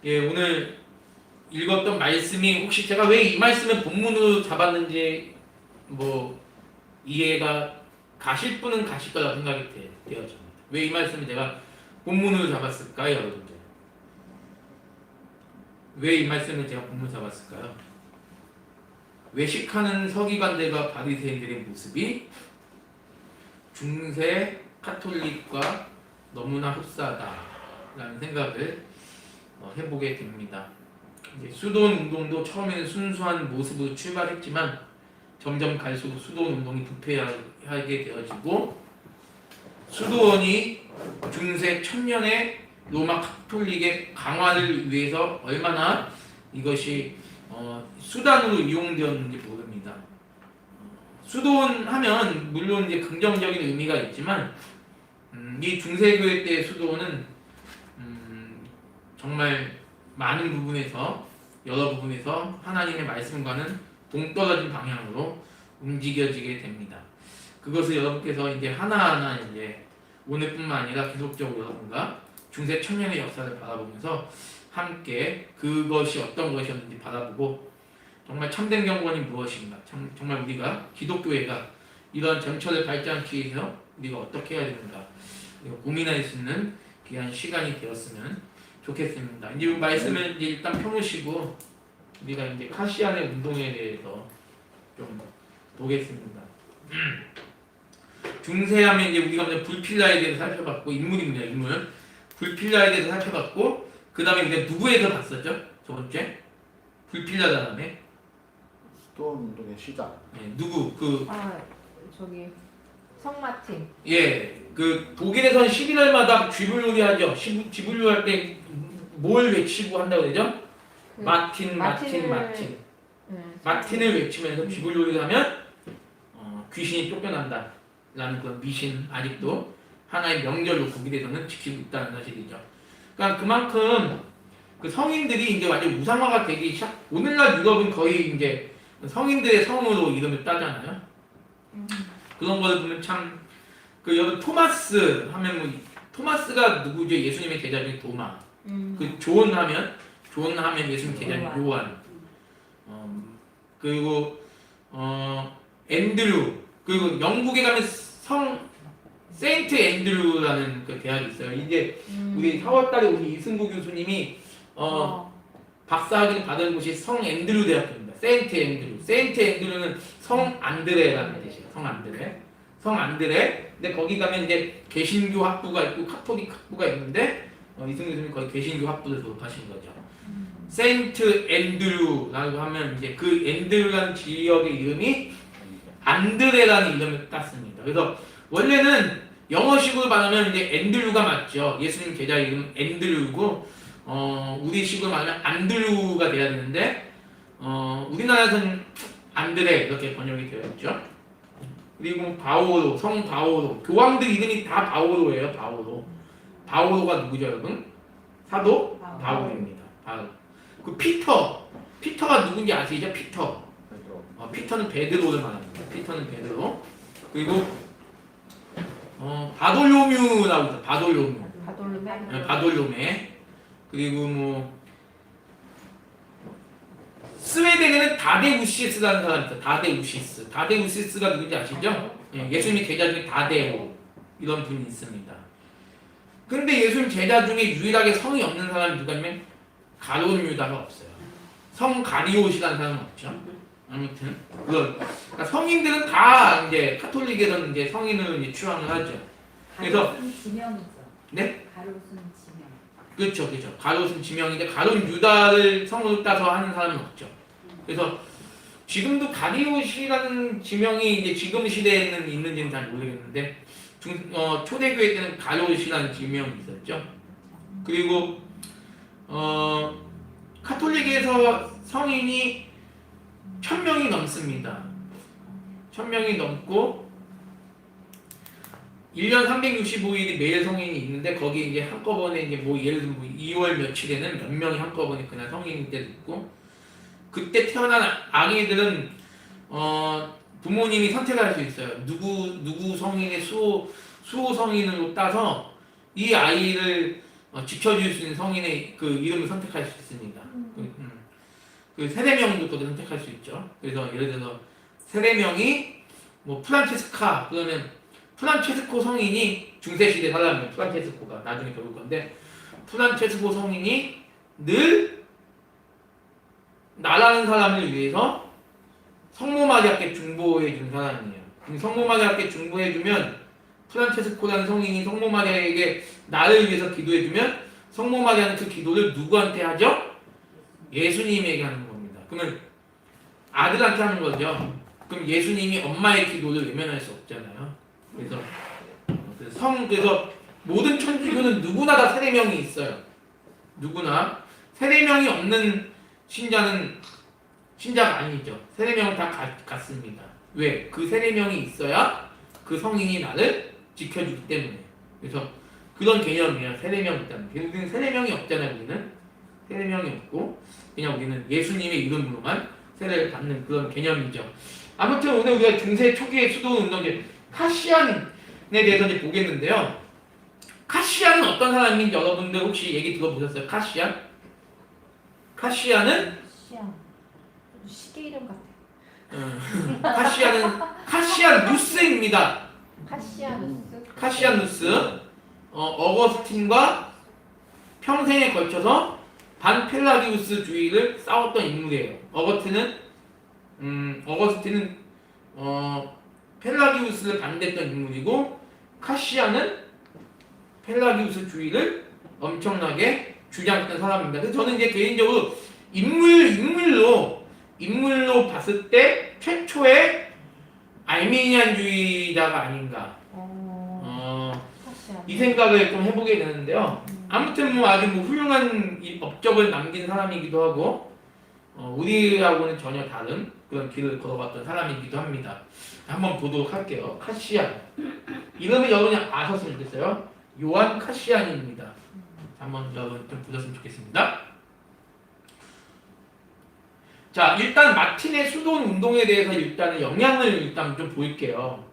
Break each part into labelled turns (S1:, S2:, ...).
S1: 예, 오늘 읽었던 말씀이 혹시 제가 왜 이 말씀을 본문으로 잡았는지 뭐 이해가 가실 분은 가실 거라고 생각이 되어집니다. 왜 이 말씀을 제가 본문으로 잡았을까요, 여러분들? 왜 이 말씀을 제가 본문으로 잡았을까요? 외식하는 서기관들과 바리새인들의 모습이 중세 카톨릭과 너무나 흡사하다라는 생각을 해보게 됩니다. 수도원 운동도 처음에는 순수한 모습으로 출발했지만 점점 갈수록 수도원 운동이 부패하게 되어지고 수도원이 중세 1000년의 로마 카톨릭의 강화를 위해서 얼마나 이것이 수단으로 이용되었는지 모릅니다. 수도원 하면 물론 이제 긍정적인 의미가 있지만 이 중세교회 때의 수도원은 정말 많은 부분에서 여러 부분에서 하나님의 말씀과는 동떨어진 방향으로 움직여지게 됩니다. 그것을 여러분께서 이제 하나하나 이제 오늘뿐만 아니라 계속적으로 여러분과 중세 천년의 역사를 바라보면서 함께 그것이 어떤 것이었는지 바라보고 정말 참된 경건이 무엇인가, 정말 우리가 기독교회가 이런 전철을 밟지 않기 위해서 우리가 어떻게 해야 되는가 고민할 수 있는 귀한 시간이 되었으면 좋겠습니다. 이제 이 말씀을 이제 일단 펴놓으시고 우리가 이제 카시안의 운동에 대해서 좀 보겠습니다. 중세하면 이제 우리가 먼저 불필라에 대해서 살펴봤고 인물입니다. 인물 불필라에 대해서 살펴봤고 그 다음에 이제 누구에서 봤었죠? 첫 번째 불필라 다음에
S2: 수도원 운동의 시작.
S1: 예, 누구
S3: 저기 성마틴.
S1: 그 독일에서는 11월마다 쥐불놀이 하죠. 쥐불놀이 할 때 뭘 외치고 한다고 그러죠? 마틴을 외치면서 쥐불놀이를 하면 귀신이 쫓겨난다라는 그런 미신 아직도 하나의 명절로 독일에서는 지키고 있다는 사실이죠. 그러니까 그만큼 그 성인들이 이제 완전 우상화가 되기 시작. 오늘날 유럽은 거의 이제 성인들의 성으로 이름을 따잖아요. 그런 걸 보면 참 그 여러분 토마스 하면 뭐 토마스가 누구죠? 예수님의 제자 중에 도마. 그 존 하면 예수님 제자 중에 요한. 그리고 앤드류. 그리고 영국에 가면 성 세인트 앤드류라는 그 대학이 있어요. 이제 우리 4월달에 우리 이승구 교수님이 박사학위를 받은 곳이 성 앤드류 대학교입니다. 세인트 앤드류. 세인트 앤드류는 성 안드레라는 뜻이에요. 성 안드레. 근데 거기 가면 이제 개신교 학부가 있고 카톨릭 학부가 있는데 이승구 교수님이 거의 개신교 학부를 졸업하신 거죠. 세인트 앤드류라고 하면 이제 그 앤드류라는 지역의 이름이 안드레라는 이름을 땄습니다. 그래서 원래는 영어식으로 말하면 이제 앤드류가 맞죠. 예수님 제자 이름 앤드류고 우리식으로 말하면 안드류가 돼야 되는데 우리나라에서는 안드레 이렇게 번역이 되어 있죠. 그리고 바오로, 성 바오로, 교황들 이름이 다 바오로예요. 바오로가 누구죠, 여러분? 사도 바울입니다. 바울. 그 피터가 누군지 아시죠? 피터는 베드로를 말합니다. 피터는 베드로. 그리고 바돌로뮤라고 있어요. 바돌로메. 그리고 뭐 스웨덴에는 다데우시스라는 사람이 있어요. 다데우시스가 누군지 아시죠? 예수님의 제자 중에 다데오 이런 분이 있습니다. 근데 예수님 제자 중에 유일하게 성이 없는 사람이 누가냐면 가룟 유다가 없어요. 성 가리옷이라는 사람은 없죠. 아무튼 그러니까 성인들은 다 이제 카톨릭에서는 이제 성인을 이제 추앙을 하죠. 그래서
S4: 지명이죠.
S1: 네?
S4: 가로순 지명.
S1: 그렇죠. 가롯은 지명인데 가롯 유다를 성으로 따서 하는 사람은 없죠. 그래서 지금도 가리옷이라는 지명이 이제 지금 시대에는 있는지는 잘 모르겠는데 초대교회 때는 가롯이라는 지명이 있었죠. 그리고 카톨릭에서 성인이 1000명이 넘습니다. 1000명이 넘고 1년 365일이 매일 성인이 있는데 거기 이제 한꺼번에 이제 뭐 예를 들면 2월 며칠에는 몇 명이 한꺼번에 그날 성인일 때도 있고 그때 태어난 아기들은 부모님이 선택을 할 수 있어요. 누구 성인의 수호 성인으로 따서 이 아이를 지켜줄 수 있는 성인의 그 이름을 선택할 수 있습니다. 그 세례명도 거기 선택할 수 있죠. 그래서 예를 들어서 세례명이 뭐 프란체스카 그러면 프란체스코 성인이 중세시대 사람이에요. 프란체스코가 나중에 배울 건데 프란체스코 성인이 늘 나라는 사람을 위해서 성모 마리아께 중보해 준 사람이에요. 그럼 성모 마리아께 중보해 주면 프란체스코라는 성인이 성모 마리아에게 나를 위해서 기도해 주면 성모 마리아는 그 기도를 누구한테 하죠? 예수님에게 하는 겁니다. 그러면 아들한테 하는 거죠. 그럼 예수님이 엄마의 기도를 외면할 수 없잖아요. 그래서 모든 천주교는 누구나 다 세례명이 있어요. 누구나 세례명이 없는 신자가 아니죠. 세례명은 다 같습니다. 왜? 그 세례명이 있어야 그 성인이 나를 지켜주기 때문에. 그래서 그런 개념이에요. 세례명 있다는 게. 우리는 세례명이 없잖아요. 우리는 세례명이 없고 그냥 우리는 예수님의 이름으로만 세례를 받는 그런 개념이죠. 아무튼 오늘 우리가 중세 초기의 수도원 운동제 카시안에 대해서 이제 보겠는데요. 카시안은 어떤 사람인지 여러분들 혹시 얘기 들어보셨어요? 카시안? 카시안은
S3: 시계 이름 같아.
S1: 카시안 누스입니다.
S3: 카시아누스.
S1: 어거스틴과 평생에 걸쳐서 반펠라기우스주의를 싸웠던 인물이에요. 어거스틴은 펠라기우스를 반대했던 인물이고 카시안은 펠라기우스주의를 엄청나게 주장했던 사람입니다. 그래서 저는 이제 개인적으로 인물로 봤을 때 최초의 알미니안주의자가 아닌가 이 생각을 좀 해보게 되는데요. 아무튼 뭐 아주 뭐 훌륭한 업적을 남긴 사람이기도 하고 우리하고는 전혀 다른 그런 길을 걸어갔던 사람이기도 합니다. 한번 보도록 할게요. 카시안 이름을 여러분이 아셨으면 좋겠어요. 요한 카시안입니다. 한번 여러분 좀 보셨으면 좋겠습니다. 자, 일단 마틴의 수도원 운동에 대해서 일단은 영향을 좀 볼게요.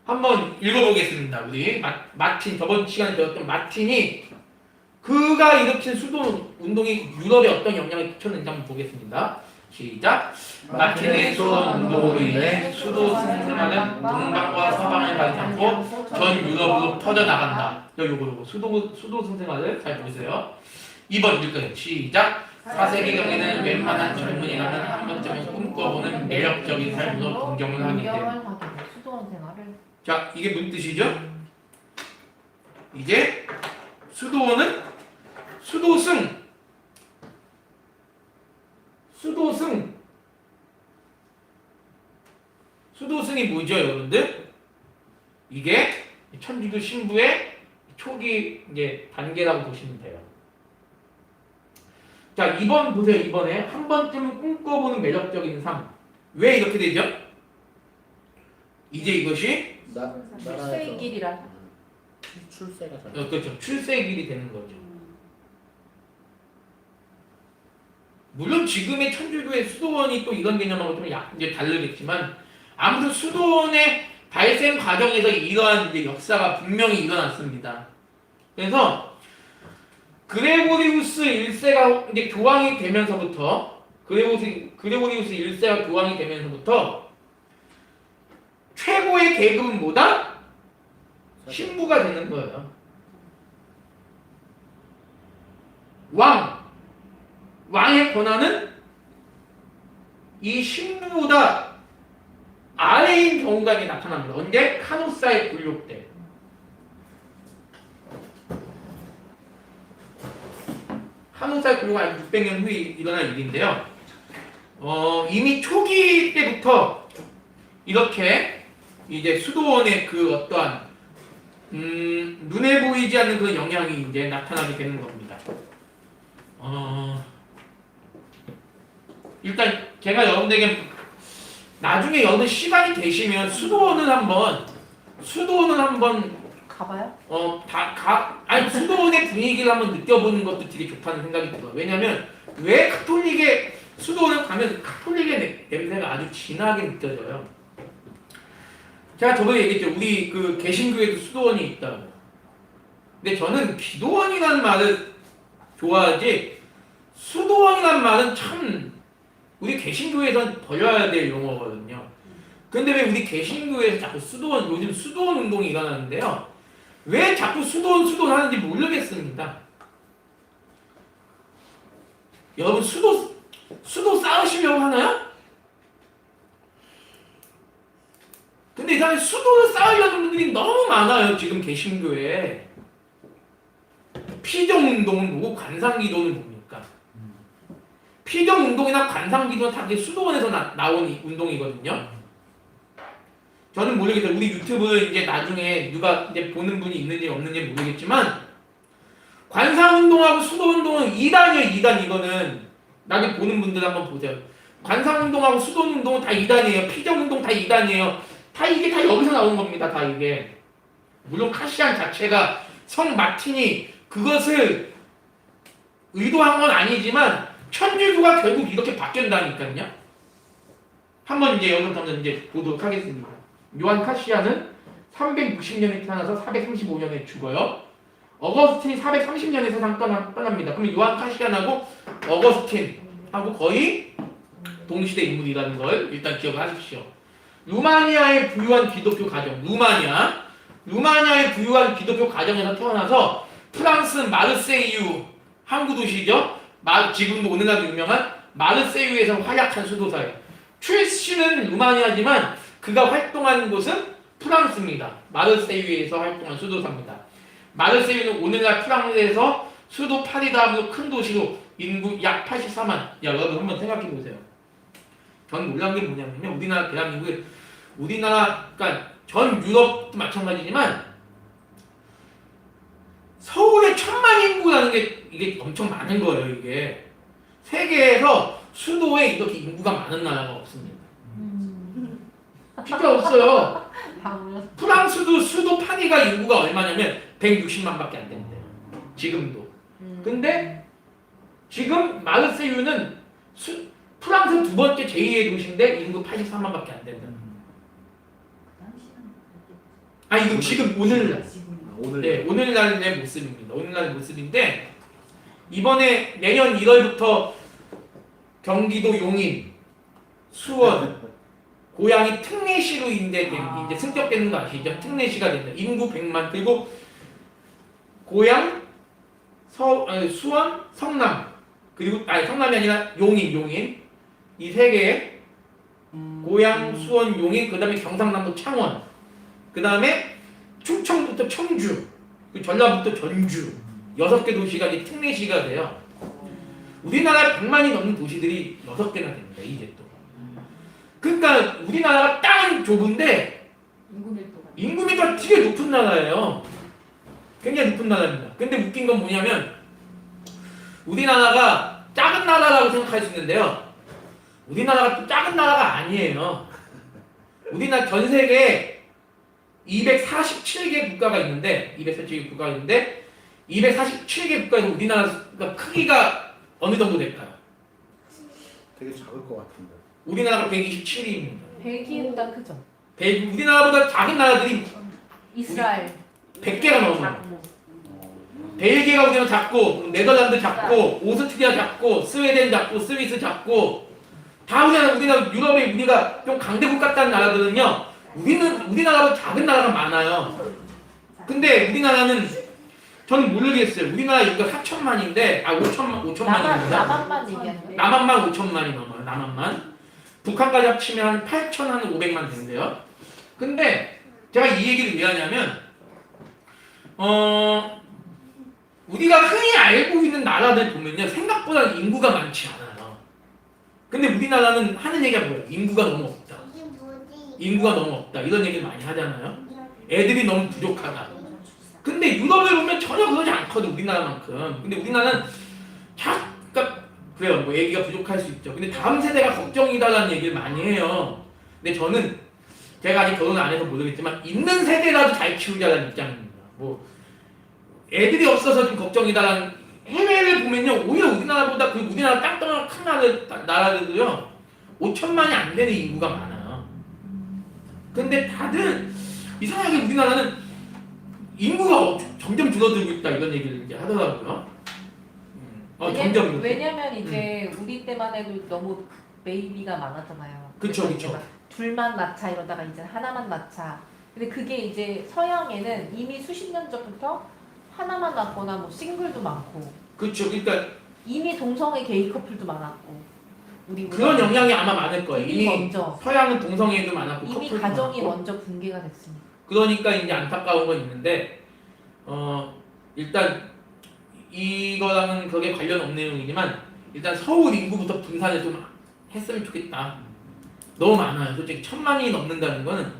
S1: 한번 읽어보겠습니다. 우리 마틴 저번 시간에 배웠던 마틴이 그가 일으킨 수도원 운동이 유럽에 어떤 영향을 끼쳤는지 한번 보겠습니다. 시작. 마틴의 수도원 운동으로 인해 수도 생활은 동방과 서방을 가리지 않고 전 유럽으로 퍼져나간다. 요거 수도 생활을 잘 보세요. 2번 읽을게요. 시작. 4세기경에는 웬만한 젊은이라면 한 번쯤은 꿈꿔보는 매력적인 삶으로 동경을 하게 됩니다.
S3: 수도원 생활을.
S1: 자, 이게 무슨 뜻이죠? 이제 수도원은 수도승이 뭐죠, 여러분들? 이게 천주교 신부의 초기 이제 단계라고 보시면 돼요. 자, 2번 보세요. 2번에 한 번쯤은 꿈꿔보는 매력적인 삶. 왜 이렇게 되죠? 이제 이것이
S3: 출세의 길이라.
S2: 출세가 잘.
S1: 그렇죠. 출세의 길이 되는 거죠. 물론 지금의 천주교의 수도원이 또 이런 개념하고 좀 이제 다르겠지만 아무튼 수도원의 발생 과정에서 이러한 이제 역사가 분명히 일어났습니다. 그래서 그레고리우스 1세가 이제 교황이 되면서부터 그레고리우스 1세가 교황이 되면서부터 최고의 계급은 뭐다? 신부가 되는 거예요. 왕의 권한은 이 신부보다 아래인 경우가 이제 나타납니다. 언제? 카노사의 굴욕 때. 카노사의 굴욕은 한 600년 후에 일어난 일인데요. 이미 초기 때부터 이렇게 이제 수도원의 그 어떠한 눈에 보이지 않는 그런 영향이 이제 나타나게 되는 겁니다. 일단 제가 여러분들에게 나중에 여러분 시간이 되시면 수도원을 한번
S3: 가봐요?
S1: 아니 수도원의 분위기를 한번 느껴보는 것도 되게 좋다는 생각이 들어요. 왜냐면 왜 카톨릭의 수도원을 가면 카톨릭의 냄새가 아주 진하게 느껴져요. 제가 저번에 얘기했죠. 우리 그 개신교에도 수도원이 있다고. 근데 저는 기도원이라는 말을 좋아하지 수도원이라는 말은 참 우리 개신교에선 버려야 될 용어거든요. 근데 왜 우리 개신교에서 자꾸 수도원, 요즘 수도원 운동이 일어나는데요. 왜 자꾸 수도원 하는지 모르겠습니다. 여러분 수도 쌓으시려고 하나요? 근데 이상하게 수도를 쌓으려는 분들이 너무 많아요. 지금 개신교에. 피정운동은 뭐고 관상기도는 뭡니까? 피정운동이나 관상기도는 다 수도원에서 나온 운동이거든요. 저는 모르겠어요. 우리 유튜브 이제 나중에 누가 이제 보는 분이 있는지 없는지 모르겠지만 관상운동하고 수도운동은 2단이에요. 2단 이거는 나중에 보는 분들 한번 보세요. 관상운동하고 수도운동은 다 2단이에요. 피정운동 다 2단이에요. 다 이게 다 여기서 나온 겁니다. 다 이게. 물론 카시안 자체가 성 마틴이 그것을 의도한 건 아니지만 천주교가 결국 이렇게 바뀐다니까요. 한번 이제 여기서 이제 보도록 하겠습니다. 요한 카시안은 360년에 태어나서 435년에 죽어요. 어거스틴이 430년에 세상 떠납니다. 그럼 요한 카시안하고 어거스틴하고 거의 동시대 인물이라는 걸 일단 기억하십시오. 루마니아의 부유한 기독교 가정, 루마니아의 부유한 기독교 가정에서 태어나서 프랑스 마르세유 항구 도시죠. 지금도 오늘날도 유명한 마르세유에서 활약한 수도사예요. 출신은 루마니아지만 그가 활동한 곳은 프랑스입니다. 마르세유에서 활동한 수도사입니다. 마르세유는 오늘날 프랑스에서 수도 파리 다음으로 큰 도시로 인구 약 84만. 여러분 한번 생각해 보세요. 전 놀란 게 뭐냐면요. 우리나라 대한민국 그러니까 전 유럽도 마찬가지지만 서울에 1000만 인구라는 게 이게 엄청 많은 거예요. 이게 세계에서 수도에 이렇게 인구가 많은 나라가 없습니다. 진짜 없어요. 프랑스도 수도 파리가 인구가 얼마냐면 160만밖에 안 된대요. 지금도. 근데 지금 마르세유는 프랑스 두 번째 제2의 도시인데 인구 84만밖에 안 된다. 아 이거 지금 오늘날. 네, 오늘날의 모습입니다. 오늘날의 모습인데 이번에 내년 1월부터 경기도 용인, 수원, 고양이 특례시로 이제 승격되는 거 아시죠? 특례시가 된다. 인구 100만. 그리고 고양, 수원, 성남. 그리고 성남이 아니라 용인 이 세 개. 고양, 수원, 용인. 그다음에 경상남도 창원. 그다음에 충청부터 청주, 전라부터 전주. 6개 도시가 이제 특례시가 돼요. 우리나라 100만이 넘는 도시들이 6개나 됩니다. 이제 또. 그러니까 우리나라가 땅은 좁은데 인구 밀도가 되게 높은 나라예요. 굉장히 높은 나라입니다. 근데 웃긴 건 뭐냐면 우리나라가 작은 나라라고 생각할 수 있는데요. 우리나라가 또 작은 나라가 아니에요. 우리나라 전 세계에 247개 국가가 있는데 247개 국가에서 우리나라 크기가 어느 정도 될까요?
S2: 되게 작을 것 같은데.
S1: 우리나라가 127위입니다.
S3: 벨기에보다 크죠?
S1: 우리나라보다 작은 나라들이
S3: 이스라엘
S1: 100개가 넘어요. 벨기에가 우리는 작고, 네덜란드 작고, 오스트리아 작고, 스웨덴 작고, 스위스 작고, 다 우리나라 유럽에 우리가 좀 강대국 같다는 나라들은요, 우리나라보다 작은 나라가 많아요. 근데 우리나라는 저는 모르겠어요. 우리나라 인구가 4천만인데, 5천만입니다.
S3: 남한만 얘기하는
S1: 남한만 5천만이 넘어요. 남한만. 북한까지 합치면 한 8,500만 된대요. 근데 제가 이 얘기를 왜 하냐면 우리가 흔히 알고 있는 나라들 보면요. 생각보다 인구가 많지 않아요. 근데 우리나라는 하는 얘기가 뭐예요? 인구가 너무 없다. 인구가 너무 없다. 이런 얘기를 많이 하잖아요. 애들이 너무 부족하다. 근데 유럽을 보면 전혀 그러지 않거든. 우리나라만큼. 근데 우리나라는 그러니까 그래요. 뭐 애기가 부족할 수 있죠. 근데 다음 세대가 걱정이다라는 얘기를 많이 해요. 근데 저는 제가 아직 결혼 안 해서 모르겠지만 있는 세대라도 잘 키우자는 입장입니다. 뭐 애들이 없어서 좀 걱정이다라는 해외를 보면요. 오히려 우리나라보다 그 우리나라 땅덩어리 큰 나라들도요. 5천만이 안 되는 인구가 많아요. 근데 다들 이상하게 우리나라는 인구가 점점 줄어들고 있다 이런 얘기를 이제 하더라고요. 점점.
S3: 왜냐면 이제 우리 때만 해도 너무 베이비가 많았잖아요.
S1: 그쵸,
S3: 그래서
S1: 그쵸.
S3: 이제 막 둘만 낳자 이러다가 이제 하나만 낳자. 근데 그게 이제 서양에는 이미 수십 년 전부터 하나만 낳거나 뭐 싱글도 많고
S1: 그렇죠. 그러니까
S3: 이미 동성애 게이 커플도 많았고 우리
S1: 그런 영향이 아마 많을 거예요.
S3: 이미
S1: 이미
S3: 먼저
S1: 서양은 동성애도 많았고
S3: 이미
S1: 커플도
S3: 가정이
S1: 많았고.
S3: 먼저 붕괴가 됐으니까.
S1: 그러니까 이제 안타까운 건 있는데 일단 이거랑은 그게 관련 없는 내용이지만 일단 서울 인구부터 분산을 좀 했으면 좋겠다. 너무 많아요. 솔직히 1000만이 넘는다는 거는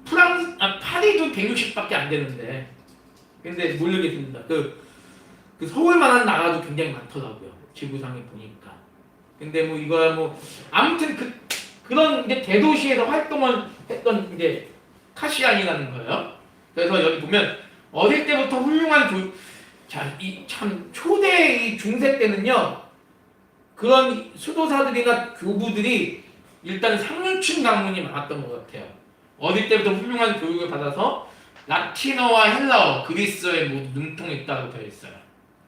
S1: 파리도 160밖에 안 되는데 근데 모르겠습니다. 그 서울만한 나라도 굉장히 많더라고요. 지구상에 보니까. 근데 뭐 이거야 뭐 아무튼 그런 이제 대도시에서 활동을 했던 이제 카시안이라는 거예요. 그래서 여기 보면 어릴 때부터 훌륭한 이 참 초대 이 중세 때는요 그런 수도사들이나 교부들이 일단 상류층 가문이 많았던 것 같아요. 어릴 때부터 훌륭한 교육을 받아서 라틴어와 헬라어, 그리스어에 모두 능통했다고 되어 있어요.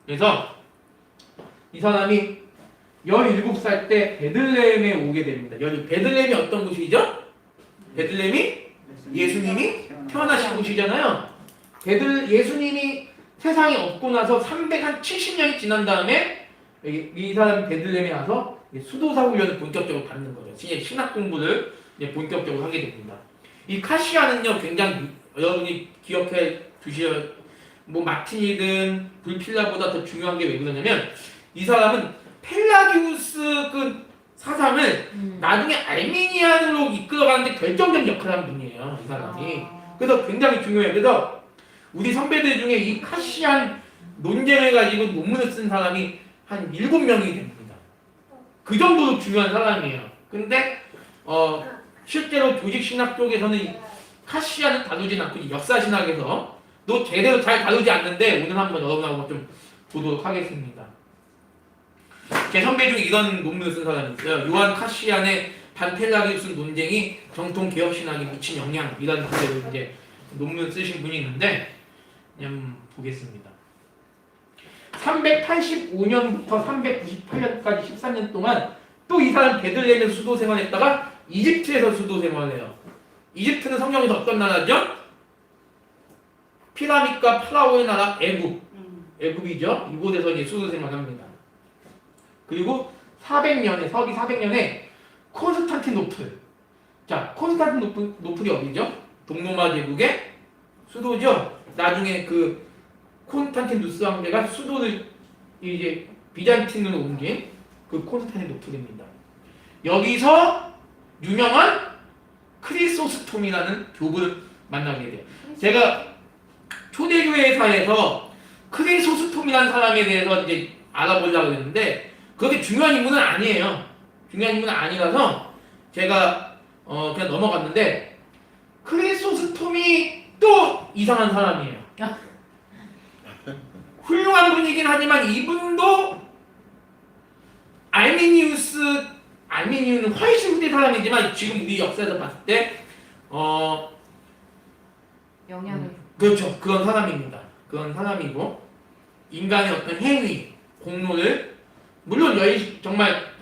S1: 그래서 이 사람이 17살 때 베들레헴에 오게 됩니다. 여기 베들레헴이 어떤 곳이죠? 베들레헴이 예수님이 태어나신 곳이잖아요. 예수님이 세상에 없고 나서 370년이 지난 다음에 이 사람이 베들레헴에 와서 수도사 훈련을 본격적으로 받는 거죠. 신학 공부를 이제 본격적으로 하게 됩니다. 이 카시아는요 굉장히 여러분이 기억해 두셔야 뭐 마틴이든 불필라보다 더 중요한 게 왜 그러냐면 이 사람은 펠라기우스 그 사상을 나중에 알미니안으로 이끌어가는데 결정적 역할을 한 분이에요. 이 사람이. 그래서 굉장히 중요해요. 그래서 우리 선배들 중에 이 카시안 논쟁을 가지고 논문을 쓴 사람이 한 7명이 됩니다. 그 정도로 중요한 사람이에요. 근데 실제로 조직신학 쪽에서는 카시안을 다루진 않고 역사신학에서 또 제대로 잘 다루지 않는데 오늘 한번 여러분하고 좀 보도록 하겠습니다. 제 선배 중에 이런 논문을 쓴 사람이 있어요. 요한 카시안의 반펠라기우스 논쟁이 정통 개혁신학에 미친 영향이라는 주제로 이제 논문을 쓰신 분이 있는데 그냥 보겠습니다. 385년부터 398년까지 14년 동안 또 이 사람 베들레헴에서 수도 생활했다가 이집트에서 수도 생활해요. 이집트는 성경에서 어떤 나라죠? 피라mid과 파라오의 나라 애굽이죠. 이곳에서 이제 수도 생활합니다. 그리고 400년에 서기 400년에 콘스탄티노플. 자, 콘스탄티노플이 어디죠? 동로마 제국의 수도죠. 나중에 그 콘스탄티누스 황제가 수도를 이제 비잔틴으로 옮긴 그 콘스탄티노플입니다. 여기서 유명한 크리소스톰이라는 교부를 만나게 돼요. 제가 초대교회사에서 크리소스톰이라는 사람에 대해서 이제 알아보려고 했는데 그렇게 중요한 인물은 아니에요. 중요한 인물은 아니라서 제가 그냥 넘어갔는데 크리소스톰이 또 이상한 사람이에요. 훌륭한 분이긴 하지만 이분도 알미니우는 훨씬 후대 사람이지만 지금 우리 역사에서 봤을 때
S3: 영향을
S1: 그렇죠. 그런 사람입니다. 그런 사람이고 인간의 어떤 행위, 공로를 물론 정말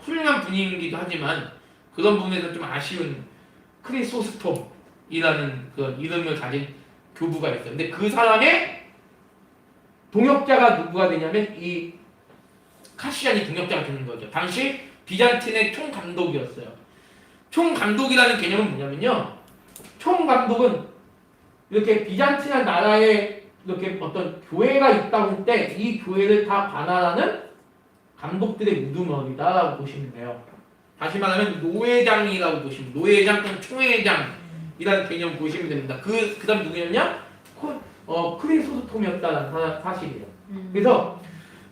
S1: 훌륭한 분이기도 하지만 그런 부분에서 좀 아쉬운 크리소스톰이라는 그 이름을 가진 교부가 있어요. 근데 그 사람의 동역자가 누구가 되냐면 이 카시안이 동역자가 되는 거죠. 당시 비잔틴의 총감독이었어요. 총감독이라는 개념은 뭐냐면요. 총감독은 이렇게 비잔틴한 나라에 이렇게 어떤 교회가 있다고 할 때 이 교회를 다 관할하는 감독들의 우두머리다라고 보시면 돼요. 다시 말하면 노회장이라고 보시면 노회장 또는 총회장이라는 개념 보시면 됩니다. 그 다음 누구였냐? 크리소스톰이었다는 사실이에요. 그래서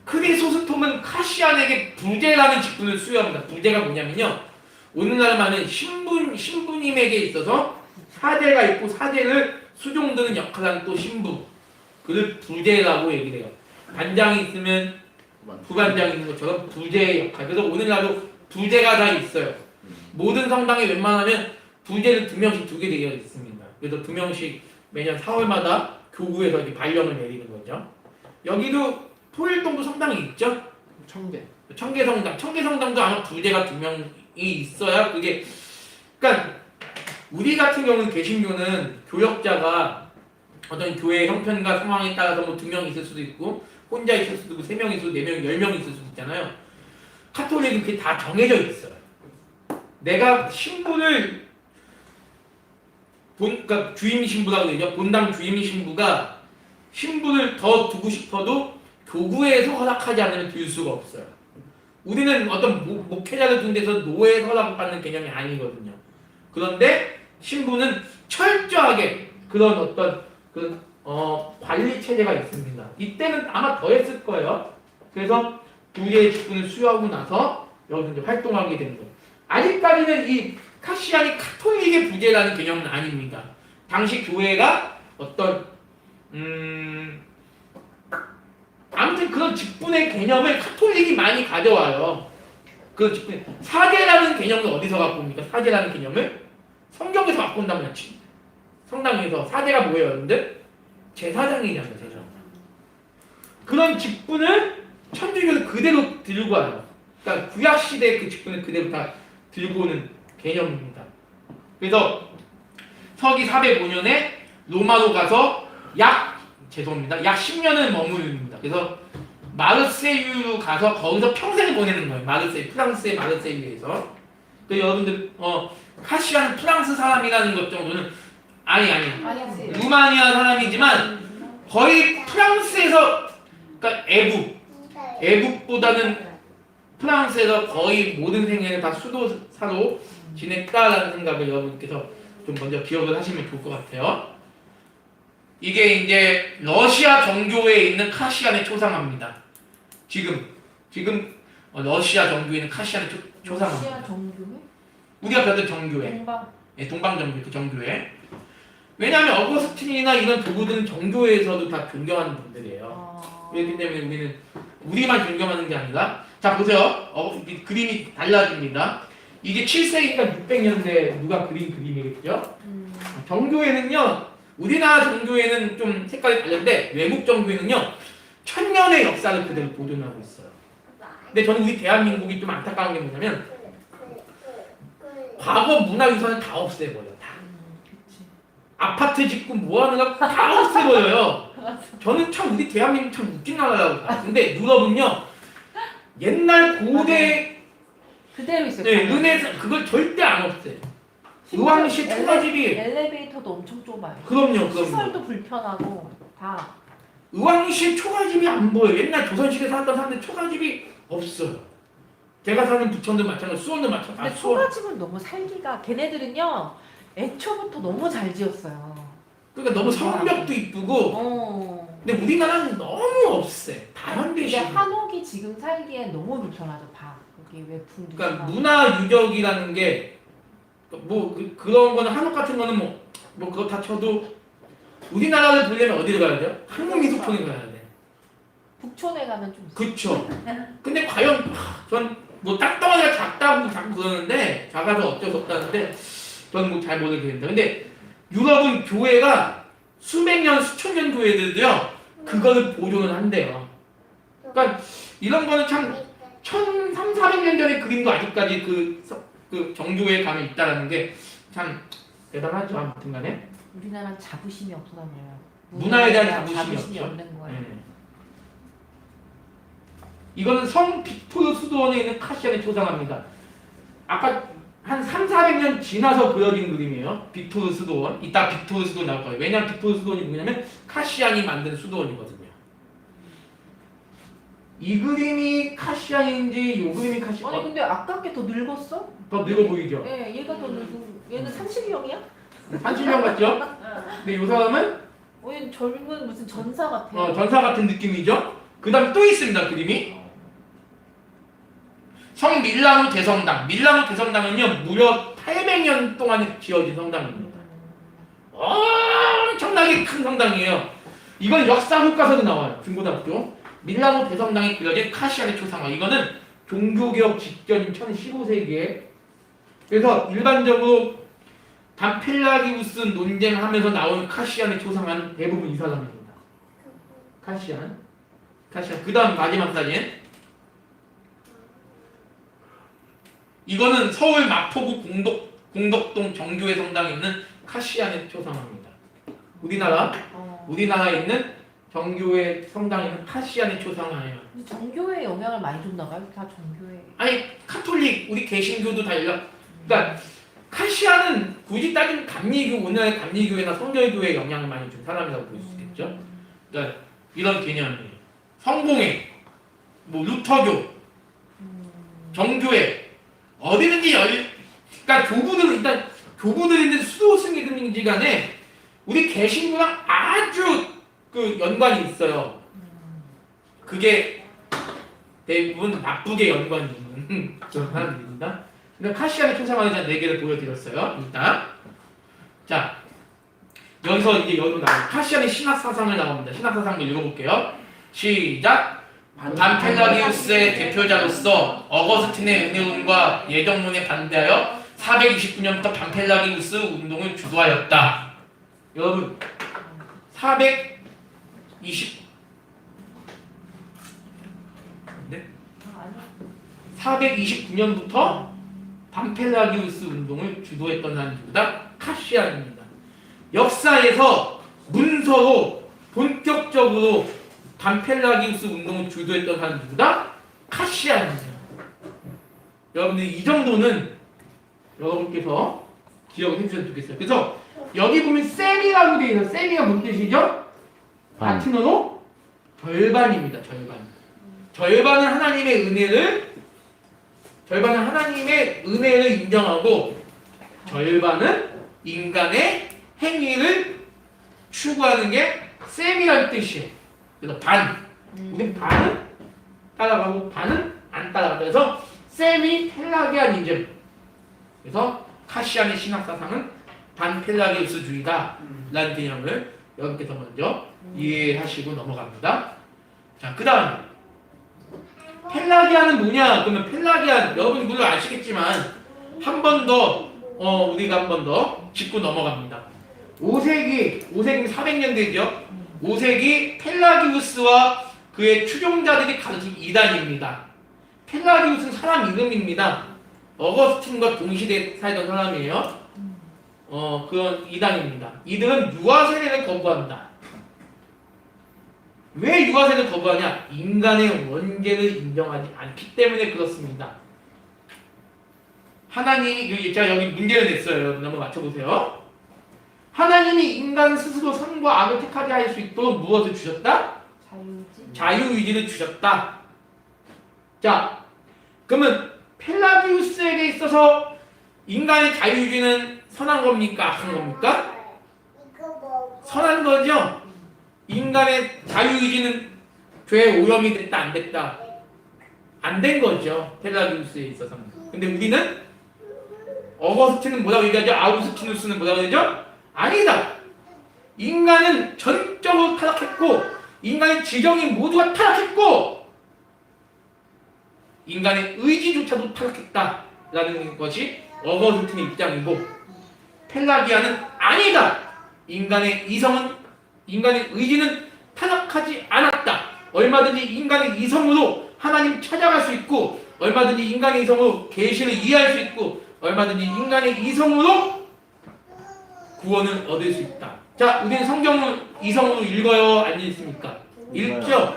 S1: 크리소스톰은 카시안에게 부제라는 직분을 수여합니다. 부제가 뭐냐면요. 오늘날 말하면 신부님에게 있어서 사제가 있고 사제를 수종드는 역할을 하는 또 신부. 그를 부제라고 얘기를 해요. 반장이 있으면 부반장이 있는 것처럼 부제의 역할. 그래서 오늘날도 부제가 다 있어요. 모든 성당에 웬만하면 부제는 2명씩 두게 되어 있습니다. 그래서 2명씩 매년 4월마다 교구에서 이렇게 발령을 내리는 거죠. 여기도 토일동도 성당이 있죠.
S2: 청계.
S1: 청계성당도 아마 부제가 2명이 있어야 그게 그러니까 우리 같은 경우는 개신교는 교역자가 어떤 교회 형편과 상황에 따라서 뭐 2명 있을 수도 있고 혼자 있을 수도 있고 3명 있을 수도 4명, 10명 있을 수도 있잖아요. 카톨릭은 그게 다 정해져 있어요. 내가 신부를 그러니까 주임 신부라고 되죠. 본당 주임 신부가 신부를 더 두고 싶어도 교구에서 허락하지 않으면 둘 수가 없어요. 우리는 어떤 목회자를 둔 데서 노예 허락을 받는 개념이 아니거든요. 그런데 신부는 철저하게 그런 어떤 관리 체제가 있습니다. 이때는 아마 더 했을 거예요. 그래서 두 개의 직분을 수여하고 나서 여기서 이제 활동하게 되는 거예요. 아직까지는 이 카시안이 카톨릭의 부재라는 개념은 아닙니다. 당시 교회가 어떤 아무튼 그런 직분의 개념을 카톨릭이 많이 가져와요. 그 직분 사제라는 개념을 어디서 갖고 옵니까? 사제라는 개념을 성경에서 갖고 온단 말이지. 성당에서 사제가 뭐예요, 여러분들? 제사장이잖아요, 제사장. 그런 직분을 천주교는 그대로 들고 와요. 그러니까 구약 시대의 그 직분을 그대로 다 들고 오는 개념입니다. 그래서 서기 405년에 로마로 가서 약 10년을 머무릅니다. 그래서 마르세유로 가서 거기서 평생을 보내는 거예요. 마르세유, 프랑스의 마르세유에서. 그 여러분들 카시안은 프랑스 사람이라는 것 정도는 아니 루마니아 사람이지만 거의 프랑스에서 그러니까 애국보다는 프랑스에서 거의 모든 생애를 다 수도사로 지냈다라는 생각을 여러분께서 좀 먼저 기억을 하시면 좋을 것 같아요. 이게 이제 러시아 정교회에 있는 카시안의 초상화입니다. 지금 러시아 정교회에 있는 카시안의 초상화입니다.
S3: 러시아 정교회?
S1: 우리가 배웠던 정교회. 동방정교회, 그 정교회. 왜냐하면 어거스틴이나 이런 도구들은 정교회에서도 다 존경하는 분들이에요. 그렇기 때문에 우리만 존경하는 게 아니라 자 보세요. 그림이 달라집니다. 이게 7세기니까 600년대 누가 그린 그림이겠죠? 정교회는요. 우리나라 정교회는 좀 색깔이 다른데 외국 정교회는요. 1000년의 역사를 그대로 보존하고 있어요. 근데 저는 우리 대한민국이 좀 안타까운 게 뭐냐면 과거 문화유산을 다 없애버려. 다. 아파트 짓고 뭐하는가 다 없애버려요. 저는 참 우리 대한민국 참 웃긴 나라라고 봐요. 근데 유럽은요. 옛날 고대
S3: 그대로 있어요.
S1: 네, 르네상 그걸 절대 안 없애. 의왕시 초가집이
S3: 엘리베이터도 엄청 좁아요.
S1: 그럼요.
S3: 시설도 불편하고 다.
S1: 의왕시 초가집이 안 보여요. 옛날 조선시대 살았던 사람들 초가집이 없어요. 제가 사는 부천도 마찬가지, 수원도 마찬가지.
S3: 근데 초가집은 너무 살기가 걔네들은요 애초부터 너무 잘 지었어요.
S1: 그러니까 너무 성벽도 이쁘고. 근데 우리나라는 너무 없애. 다
S3: 근데
S1: 현대식.
S3: 한옥이 지금 살기엔 너무 불편하죠. 다 여기 외풍도.
S1: 그러니까 문화 유적이라는 게 뭐 그런 거는 한옥 같은 거는 뭐 그거 다 쳐도 우리나라를 보려면 어디로 가야 돼요? 한국미술촌에 가야 돼.
S3: 북촌에 가면 좀.
S1: 그쵸. 근데 과연 전 뭐 땅덩어리가 작다고 자꾸 그러는데 작아서 어쩔 수 없다는데 전 뭐 잘 모르겠는데 근데 유럽은 교회가 수백 년 수천 년 교회들도요 그거를 보존을 한대요. 그러니까 이런 거는 참 1300~400년 전의 그림도 아직까지 그 정교회에 가면 있다라는 게 참 대단하죠. 아무튼간에
S3: 우리나라는 자부심이 없어서요.
S1: 문화에 대한 자부심이
S3: 없는 거예요.
S1: 네. 이거는 성 빅토르 수도원에 있는 카시안의 초상화입니다. 아까 한 300~400년 지나서 그려진 그림이에요. 빅토르 수도원. 이따 빅토르 수도원 나올 거예요. 왜냐하면 빅토르 수도원이 뭐냐면 카시안이 만든 수도원이거든요. 이 그림이 카시안인지 이 그림이 카시안.
S3: 아니 근데 아깝게 더 늙었어?
S1: 더 늙어 보이죠?
S3: 네, 얘가 더 늙고 얘는 30형이야?
S1: 30년 같죠? 근데 이 사람은
S3: 얘는 젊은 무슨 전사 같아.
S1: 전사 같은 느낌이죠? 그 다음에 또 있습니다. 그림이. 성 밀라노 대성당. 밀라노 대성당은요 무려 800년 동안 지어진 성당입니다. 엄청나게 큰 성당이에요. 이건 역사 교과서도 나와요. 중고등학교. 밀라노 대성당에 그려진 카시안의 초상화. 이거는 종교개혁 직전인 1015세기에 그래서 일반적으로 담펠라기우스 논쟁하면서 나온 카시안의 초상화는 대부분 이 사람입니다. 카시안. 그 다음 마지막 사진. 이거는 서울 마포구 공덕동 정교회 성당에 있는 카시안의 초상화입니다. 우리나라에 있는 정교회 성당에 있는 카시안의 초상화예요.
S3: 근데 정교회에 영향을 많이 줬나 봐요. 다 정교회.
S1: 아니 카톨릭, 우리 개신교도 다 그러니까 카시안은 굳이 따지면 감리교, 오늘의 감리교회나 성결교회에 영향을 많이 준 사람이라고 볼 수 있겠죠. 그러니까 이런 개념이에요. 성공회, 뭐 루터교, 정교회 어디든지 그러니까 교부들인데 수도승이든지 간에 우리 개신교랑 아주 그 연관이 있어요. 그게 대부분 나쁘게 연관이 있는 그런 사람들입니다. 그러니까 카시안의 초상화에 대한 4개를 보여드렸어요. 일단 자 여기서 이제 여기로 나와요. 카시안의 신학사상을 나옵니다. 신학사상을 읽어볼게요. 시작. 담펠라기우스의 대표자로서 어거스틴의 은혜론과 예정론에 반대하여 429년부터 담펠라기우스 운동을 주도하였다. 여러분 429년부터 담펠라기우스 운동을 주도했던 사람이 누구다? 카시안입니다. 역사에서 문서로 본격적으로 담펠라기우스 운동을 주도했던 사람이 누구다? 카시안입니다. 여러분들 이 정도는 여러분께서 기억을 해주셨으면 좋겠어요. 그래서 여기 보면 셈이라고 되어 있어요. 셈이가 무슨 뜻이죠? 라틴어로 절반입니다. 절반은 하나님의 은혜를 인정하고 절반은 인간의 행위를 추구하는 게 셈이라는 뜻이에요. 그래서 우린 반은 따라가고 반은 안 따라간다. 그래서 셈이 펠라기아니즘. 그래서 카시안의 신학사상은 반펠라기우스주의다 라는 개념을 여러분께서 먼저 이해하시고 넘어갑니다. 자, 그 다음에 펠라기아는 뭐냐? 그러면 펠라기아 여러분 물론 아시겠지만 한 번 더 우리가 한 번 더 짚고 넘어갑니다. 5세기 400년대죠. 5세기 펠라기우스와 그의 추종자들이 가르친 이단입니다. 펠라기우스는 사람 이름입니다. 어거스틴과 동시대에 살던 사람이에요. 그런 이단입니다. 이들은 유아세례를 거부한다. 왜 유아세례를 거부하냐? 인간의 원죄를 인정하지 않기 때문에 그렇습니다. 하나님이 자 여기 문제를 냈어요. 여러분 한번 맞춰보세요. 하나님이 인간 스스로 선과 악을 택하게 할 수 있도록 무엇을 주셨다? 자유의지를 주셨다. 자, 그러면 펠라기우스에게 있어서 인간의 자유의지는 선한 겁니까? 악한 겁니까? 선한 거죠? 인간의 자유의지는 죄에 오염이 됐다 안 됐다? 안 된 거죠. 펠라기우스에 있어서는. 근데 우리는 어거스틴은 뭐라고 얘기하죠? 아우구스티누스는 뭐라고 하죠? 아니다. 인간은 전적으로 타락했고 인간의 지경이 모두가 타락했고 인간의 의지조차도 타락했다라는 것이 어거스틴의 입장이고 펠라기아는 아니다. 인간의 의지는 타락하지 않았다. 얼마든지 인간의 이성으로 하나님 찾아갈 수 있고 얼마든지 인간의 이성으로 계시를 이해할 수 있고 얼마든지 인간의 이성으로 구원을 얻을 수 있다. 자, 우리는 성경을 이성으로 읽어요? 안 읽습니까? 읽죠?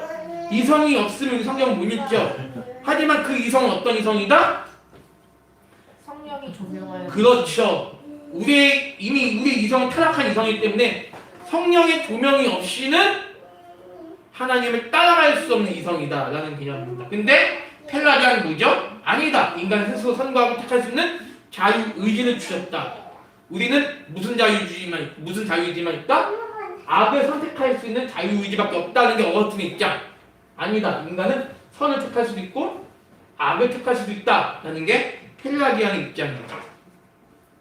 S1: 이성이 없으면 성경을 못 읽죠? 하지만 그 이성은 어떤 이성이다?
S3: 성령이 조명하여.
S1: 그렇죠. 이미 우리 이성은 타락한 이성이기 때문에 성령의 조명이 없이는 하나님을 따라갈 수 없는 이성이다 라는 개념입니다. 근데 펠라기아는 뭐죠? 아니다. 인간 스스로 선과 악을 택할 수 있는 자유의지를 주셨다. 우리는 무슨 자유의지만 있다? 악을 선택할 수 있는 자유의지밖에 없다는 게 어거스틴의 입장. 아니다. 인간은 선을 택할 수도 있고 악을 택할 수도 있다라는 게 펠라기아의 입장입니다.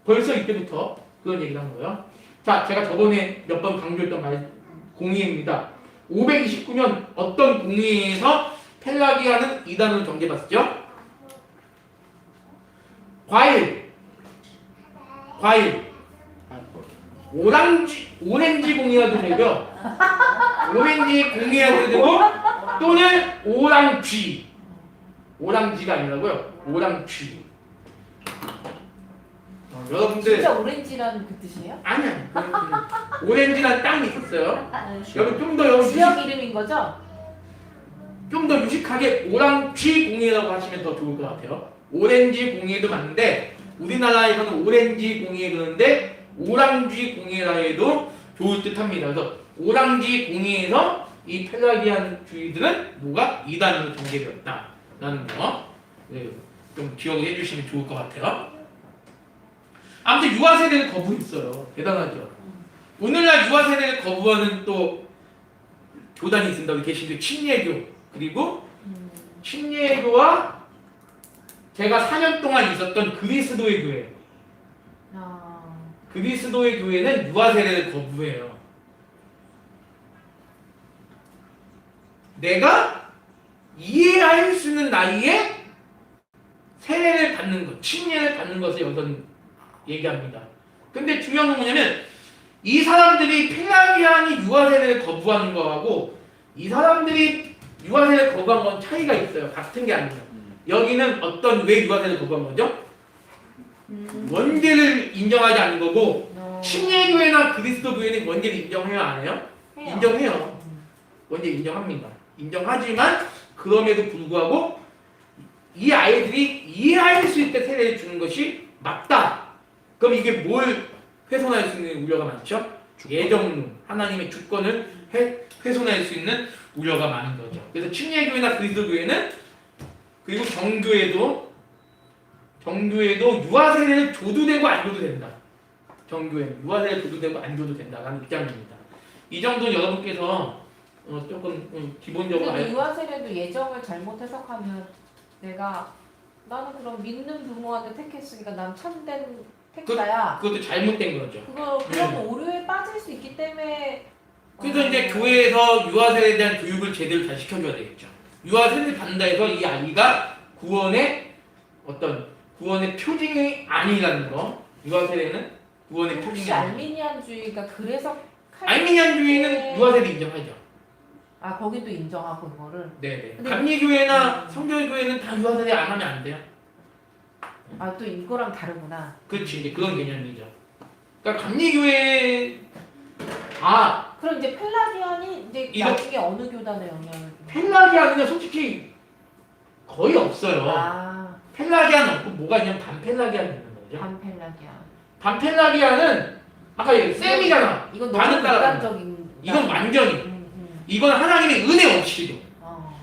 S1: 벌써 이때부터 그런 얘기를 한 거예요. 자, 제가 저번에 몇 번 강조했던 공의회입니다. 529년 어떤 공의회에서 펠라기아는 이단으로 정죄받았죠? 과일. 오렌지 공이라도 되고요. 오렌지 공이라도 되고 또는 오랑쥐가 아니라고요. 오랑쥐. 여러분들
S3: 진짜 오렌지라는 그 뜻이에요?
S1: 아니야. 오렌지라는 땅이 있었어요. 여러분 좀더
S3: 지역 이름인 거죠?
S1: 좀 더 유식하게 오랑쥐 공이라고 하시면 더 좋을 것 같아요. 오렌지 공이도 맞는데 우리나라에서는 오렌지 공이 그러는데 오랑쥐 공이라 해도 좋을 듯합니다. 그래서 오랑쥐 공이에서 이 펠라기안 주의들은 뭐가 이단으로 전개되었다라는 거 좀 기억을 해주시면 좋을 것 같아요. 아무튼 유아 세대를 거부했어요. 대단하죠. 오늘날 유아 세대를 거부하는 또 교단이 있습니다. 우리 계신들 침례교 그리고 침례교와 제가 4년 동안 있었던 그리스도의 교회. 그리스도의 교회는 유아 세대를 거부해요. 내가 이해할 수 있는 나이에 세례를 받는 것, 침례를 받는 것을 여기서는 얘기합니다. 근데 중요한 건 뭐냐면 이 사람들이 펠라기안이 유아 세례를 거부하는 거하고 이 사람들이 유아 세례를 거부한 건 차이가 있어요. 같은 게 아니에요. 여기는 어떤 왜 유아 세례를 거부한 거죠? 원죄를 인정하지 않는 거고 침례교회나 그리스도 교회는 원죄를 인정해요, 안 해요? 인정해요. 원죄 인정합니다. 인정하지만 그럼에도 불구하고 이 아이들이 이해할 수 있게 세례를 주는 것이 맞다. 그럼 이게 뭘 훼손할 수 있는 우려가 많죠? 예정론, 하나님의 주권을 훼손할 수 있는 우려가 많은 거죠. 그래서 침례교회나 그리스도교회는 그리고 정교회도 유아 세례를 줘도 되고 안 줘도 된다. 정교회는 유아 세례를 줘도 되고 안 줘도 된다라는 입장입니다. 이 정도는 여러분께서 조금 기본적으로
S3: 근데 유아 세례도 예정을 잘못 해석하면 나는 그럼 믿는 부모한테 택했으니까 난 참된 택자야.
S1: 그것도 잘못된 거죠.
S3: 그런 오류에 빠질 수 있기 때문에.
S1: 그래서 이제 교회에서 유아 세례에 대한 교육을 제대로 잘 시켜줘야 되겠죠. 유아 세례를 받는다 해서 이 아이가 구원의 표징이 아니라는 거. 유아 세례는 구원의 표징이
S3: 혹시 알미니안주의가 그래서
S1: 알미니안주의는 유아 세례 인정하죠.
S3: 거기도 인정하고 그거를.
S1: 네네. 감리교회나 성결교회는 다 유아 세례 안 하면 안 돼요.
S3: 또 이거랑 다르구나.
S1: 그렇지, 이제 그런 개념이죠. 그러니까 감리교회
S3: 그럼 이제 펠라기안이 이제 나중에 어느 교단의 영향을?
S1: 펠라기안은 솔직히 거의 없어요. 펠라기안 없고 뭐가 있냐면 반펠라기안 있는 거죠. 반펠라기안은 아까 쌤이잖아.
S3: 이건 너무 극단적인.
S1: 이건 완전히. 이건 하나님의 은혜 없이도.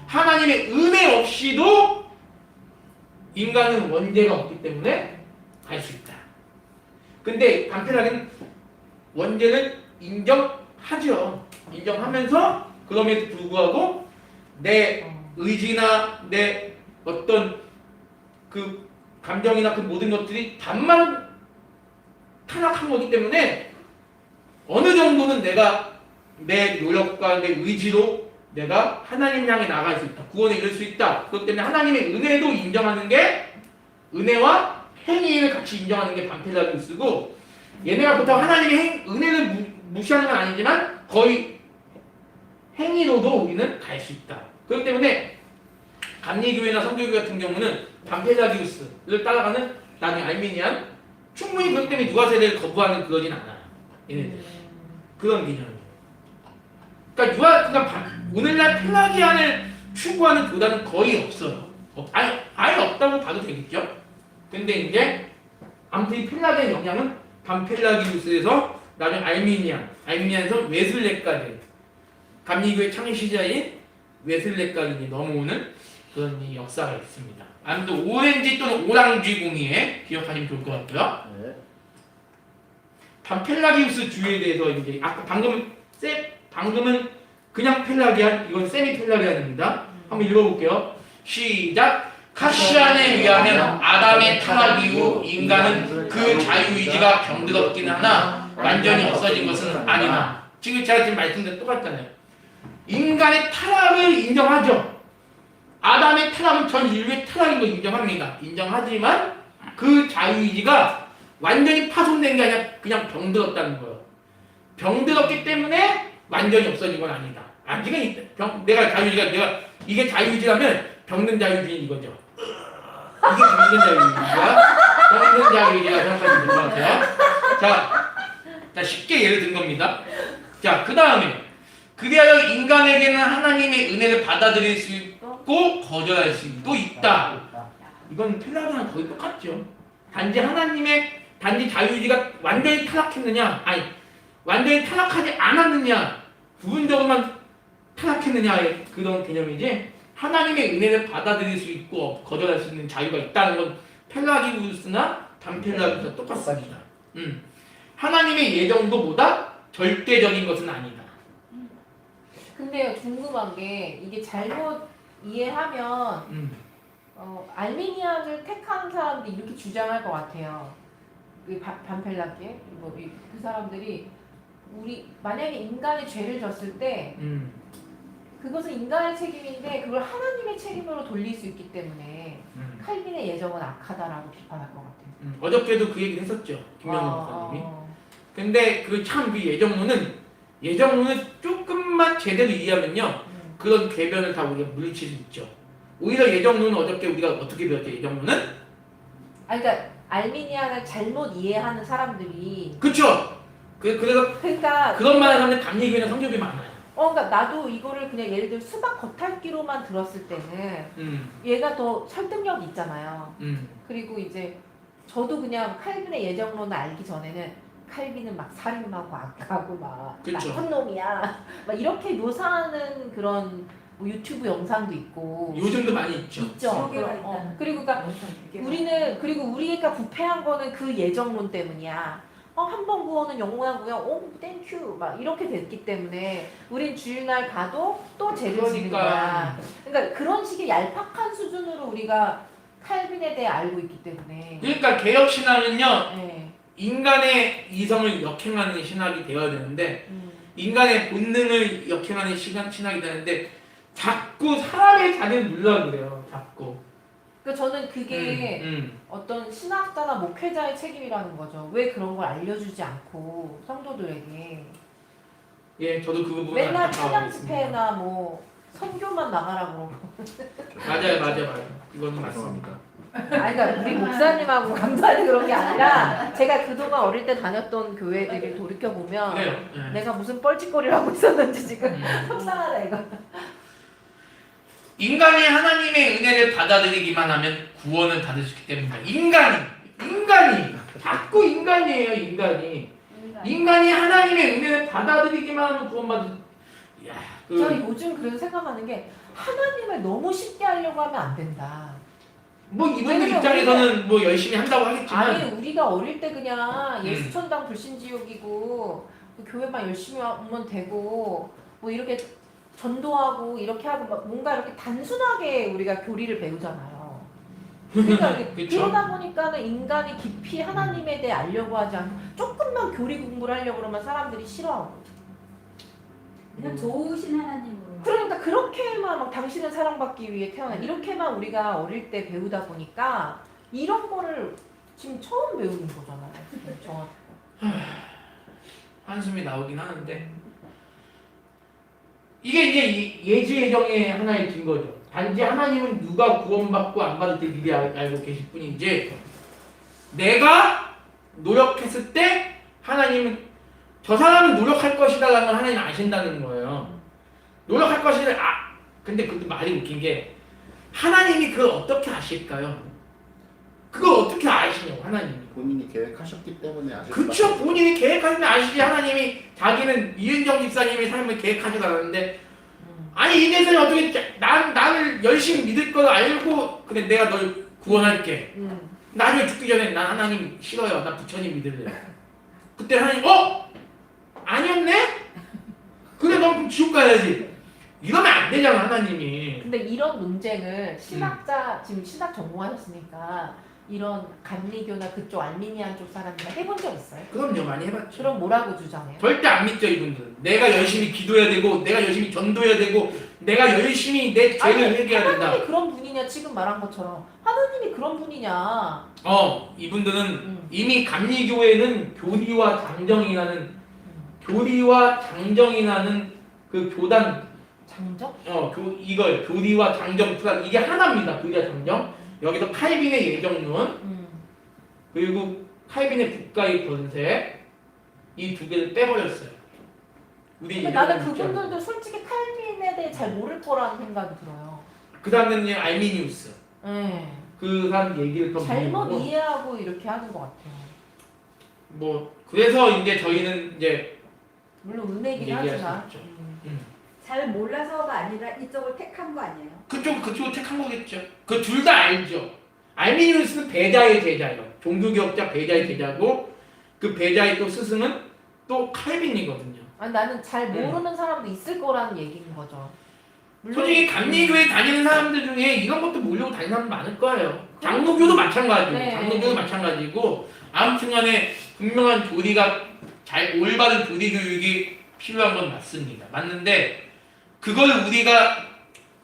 S1: 하나님의 은혜 없이도 인간은 원죄가 없기 때문에 갈 수 있다. 근데 반펠라기는 원죄를 인정하죠. 인정하면서 그럼에도 불구하고 내 의지나 내 어떤 그 감정이나 그 모든 것들이 반만 타락한 거기 때문에 어느 정도는 내가 내 노력과 내 의지로 내가 하나님 향해 나갈 수 있다. 구원에 이를 수 있다. 그렇기 때문에 하나님의 은혜도 인정하는 게 은혜와 행위를 같이 인정하는 게 반펠라기우스고 얘네가 보통 하나님의 은혜를 무시하는 건 아니지만 거의 행위로도 우리는 갈 수 있다. 그렇기 때문에 감리교회나 성교교회 같은 경우는 반펠라기우스를 따라가는 나중에 알미니안 충분히 그렇기 때문에 유아 세례를 거부하는 그러진 않아요. 얘네들 그런 개념이에요. 그러니까 오늘날 펠라기안을 추구하는 교단은 거의 없어요. 아예 없다고 봐도 되겠죠. 근데 이제 아무튼 이 펠라기안 영향은 반펠라기우스에서 나중에 알미니안에서 웨슬레까지 감리교회 창시자인 웨슬레까지 넘어오는 그런 이 역사가 있습니다. 아무튼 오렌지 또는 오랑쥐 공의에 기억하시면 좋을 것 같고요.
S2: 네.
S1: 반펠라기우스 주의에 대해서 이제 방금은 그냥 펠라기안, 이건 세미 펠라기안입니다. 한번 읽어볼게요. 시작. 카시안에 의하면 아담의 타락 이후 인간은 그 자유의지가 병들었긴 하나 완전히 없어진 것은 아니나. 지금 제가 지금 말씀드린 똑같잖아요. 인간의 타락을 인정하죠. 아담의 타락은 전 인류의 타락인 거 인정합니다. 인정하지만 그 자유의지가 완전히 파손된 게 아니라 그냥 병들었다는 거예요. 병들었기 때문에 완전히 없어진 건 아니다. 아직은 내가 자유주의가 이게 자유주의라면 병든 자유주의 이거죠. 이게 병든 자유주의야. 병든 자유주의가 생각하시면 될 것 같아요. 자, 쉽게 예를 든 겁니다. 자, 그 다음에 그리하여 인간에게는 하나님의 은혜를 받아들일 수 있고 거절할 수도 있다. 이건 필라도랑 거의 똑같죠. 단지 자유주의가 완전히 타락했느냐, 아니 완전히 타락하지 않았느냐, 부분적으로만 타락했느냐의 그런 개념이지. 하나님의 은혜를 받아들일 수 있고 거절할 수 있는 자유가 있다는 건 펠라기우스나 단펠라기우스가 똑같습니다. 하나님의 예정도 보다 절대적인 것은 아니다.
S3: 근데 궁금한 게 이게 잘못 이해하면 알미니안을 택한 사람들이 이렇게 주장할 것 같아요. 그 반펠라기에 그 사람들이 우리 만약에 인간의 죄를 졌을 때 그것은 인간의 책임인데 그걸 하나님의 책임으로 돌릴 수 있기 때문에 칼빈의 예정은 악하다라고 비판할 것 같아요.
S1: 어저께도 그 얘기를 했었죠. 김영훈 목사님이. 근데 그 예정론을 조금만 제대로 이해하면요, 그런 궤변을 다 우리가 물리칠 수 있죠. 오히려 예정론은 어저께 우리가 어떻게 배웠죠? 예정론은?
S3: 그러니까 알미니안을 잘못 이해하는 사람들이
S1: 그렇죠. 그래서
S3: 그러니까
S1: 그런 말을 하는 감리교회나 성교비 많아요.
S3: 그러니까 나도 이거를 그냥 예를 들어 수박 겉핥기로만 들었을 때는 얘가 더 설득력 있잖아요. 그리고 이제 저도 그냥 칼빈의 예정론을 알기 전에는 칼빈은 막 살인하고 악하고 막
S1: 그쵸.
S3: 나쁜 놈이야 막 이렇게 묘사하는 그런 뭐 유튜브 영상도 있고
S1: 요즘도 많이 있죠.
S3: 있죠. 그리고 그러니까 우리가 부패한 거는 그 예정론 때문이야. 한 번 구원은 영원한 구원, 땡큐 막 이렇게 됐기 때문에 우린 주일날 가도 또 죄를 지는 거야. 그러니까 그런 식의 얄팍한 수준으로 우리가 칼빈에 대해 알고 있기 때문에.
S1: 그러니까 개혁 신학은요,
S3: 네.
S1: 인간의 이성을 역행하는 신학이 되어야 되는데, 인간의 본능을 역행하는 신학이 되는데, 자꾸 사람의 자리를 눌러 그래요. 자꾸.
S3: 그러니까 저는 그게 어떤 신학자나 목회자의 책임이라는 거죠. 왜 그런 걸 알려주지 않고 성도들에게.
S1: 예, 저도 그 부분을
S3: 맨날
S1: 안타까워하고
S3: 찬양
S1: 있습니다.
S3: 집회나 뭐 선교만 나가라 그러고.
S1: 맞아요. 이거는 맞습니다.
S3: 그러니까 우리 목사님하고 감사하는 그런 게 아니라 제가 그동안 어릴 때 다녔던 교회들을 돌이켜 보면
S1: 그래요. 예.
S3: 내가 무슨 뻘짓거리를 하고 있었는지 지금 속상하다 이거.
S1: 인간이 하나님의 은혜를 받아들이기만 하면 구원을 받을 수 있기 때문입니다. 인간이 자꾸 인간이에요. 인간이 하나님의 은혜를 받아들이기만 하면 구원받을.
S3: 저 요즘 그래서 생각하는 게 하나님을 너무 쉽게 하려고 하면 안 된다.
S1: 뭐 이분들 입장에서는 뭐 열심히 한다고 하겠지만,
S3: 아니 우리가 어릴 때 그냥 예수천당 불신지옥이고 교회만 열심히 오면 되고 뭐 이렇게 전도하고 이렇게 하고 막 뭔가 이렇게 단순하게 우리가 교리를 배우잖아요. 그러니까 그러다 보니까는 인간이 깊이 하나님에 대해 알려고 하지 않고 조금만 교리 공부를 하려고 그러면 사람들이 싫어하고.
S4: 그냥 좋으신 하나님으로.
S3: 그러니까 그렇게만 막 당신은 사랑받기 위해 태어난 이렇게만 우리가 어릴 때 배우다 보니까 이런 거를 지금 처음 배우는 거잖아요. 정확히.
S1: 한숨이 나오긴 하는데, 이게 이제 예지 예정의 하나의 증거죠. 단지 하나님은 누가 구원받고 안 받을 때 미리 알고 계실 뿐이지, 내가 노력했을 때 하나님은 저 사람은 노력할 것이다라는 걸 하나님 아신다는 거예요. 노력할 것이다. 근데 그 말이 웃긴 게, 하나님이 그걸 어떻게 아실까요? 그걸 어떻게 아시냐고, 하나님이.
S2: 본인이 계획하셨기 때문에 아실
S1: 그쵸, 본인이 계획하시면 아시지. 하나님이 자기는 이은정 집사님의 삶을 계획하지도 않았는데, 아니 이네들이 어떻게 나를 열심히 믿을 걸 알고 그래 내가 널 구원할게. 나중에 죽기 전에 나 하나님 싫어요. 나 부처님 믿을래. 그때 하나님 아니었네? 그래 넌 지옥 가야지. 이러면 안 되잖아 하나님이.
S3: 근데 이런 논쟁을 신학자 지금 신학 전공하셨으니까 이런 감리교나 그쪽 알미니안 쪽 사람들 해본 적 있어요?
S1: 그럼요, 많이 해봤죠.
S3: 그럼 뭐라고 주장해요?
S1: 절대 안 믿죠 이분들은. 내가 열심히 기도해야 되고, 내가 열심히 전도해야 되고, 내가 열심히 내 죄를 회개해야 된다.
S3: 하나님이 그런 분이냐? 지금 말한 것처럼 하나님이 그런 분이냐?
S1: 이분들은 이미 감리교회는 교리와 잠정이라는 교리와 장정이라는 그 교단
S3: 장정?
S1: 이걸 교리와 장정 플러스 이게 하나입니다. 교리와 장정. 여기서 칼빈의 예정론 그리고 칼빈의 국가의 권세 이 두 개를 빼버렸어요. 우리
S3: 근데 나는 그분들도 솔직히 칼빈에 대해 잘 모를 거라는 생각이 들어요.
S1: 그 다음에는 알미니우스
S3: 네.
S1: 그 사람 얘기를 더
S3: 잘못
S1: 모르고
S3: 이해하고 이렇게 하는 것 같아요.
S1: 뭐 그래서 이제 저희는 이제
S3: 물론 은혜긴
S1: 얘기할
S3: 하지만.
S1: 수 있죠.
S4: 잘 몰라서가 아니라 이쪽을 택한 거 아니에요?
S1: 그쪽을 택한 거겠죠. 그 둘 다 알죠. 알미니우스는 배자의 제자예요. 종교개혁자 배자의 제자고 그 배자의 또 스승은 또 칼빈이거든요.
S3: 아니 나는 잘 모르는 사람도 있을 거라는 얘기인 거죠. 물론-
S1: 솔직히 감리교회 다니는 사람들 중에 이런 것도 모르고 다니는 사람 많을 거예요. 장로교도 마찬가지고,
S3: 네.
S1: 장로교도 마찬가지고. 아무튼간에 분명한 교리가 잘 올바른 교리 교육이 필요한 건 맞습니다. 맞는데 그걸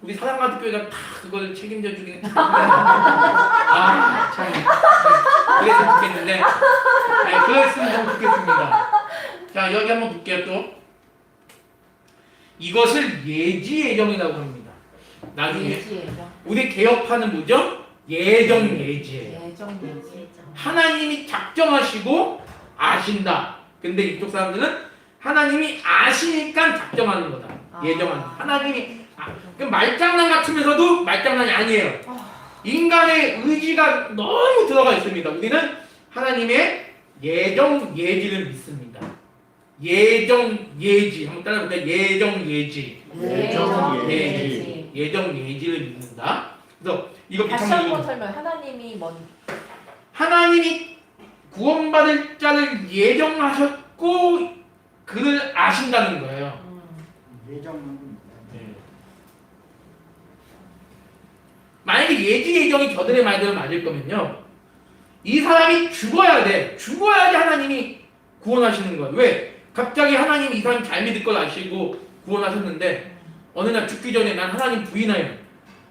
S1: 우리 사랑가족교회가 다 그걸 책임져 주긴 했는데 참 그랬으면 좋겠는데 그랬으면 좀 좋겠습니다. 자 여기 한번 볼게요 또. 이것을 예지예정이라고 합니다. 나중에
S3: 예지예정.
S1: 우리 개혁파는 뭐죠? 예정예지예요.
S3: 예정.
S1: 하나님이 작정하시고 아신다. 근데 이쪽 사람들은 하나님이 아시니까 작정하는 거다. 예정하는. 하나님이 그 말장난 같으면서도 말장난이 아니에요. 인간의 의지가 너무 들어가 있습니다. 우리는 하나님의 예정 예지를 믿습니다. 예정 예지 한번 따라볼까요? 예정 예지.
S2: 예정
S3: 예지.
S1: 예정 예지를 믿는다. 그래서 이거
S3: 다시
S1: 비슷한
S3: 한번
S1: 거
S3: 설명. 하나님이
S1: 하나님이 구원받을 자를 예정하셨고 그를 아신다는 거예요.
S2: 예정은
S1: 만약에 예지 예정이 저들의 말대로 맞을 거면요. 이 사람이 죽어야 돼. 죽어야지 하나님이 구원하시는 거예요. 왜? 갑자기 하나님이 이 사람 잘 믿을 걸 아시고 구원하셨는데 어느 날 죽기 전에 난 하나님 부인해요.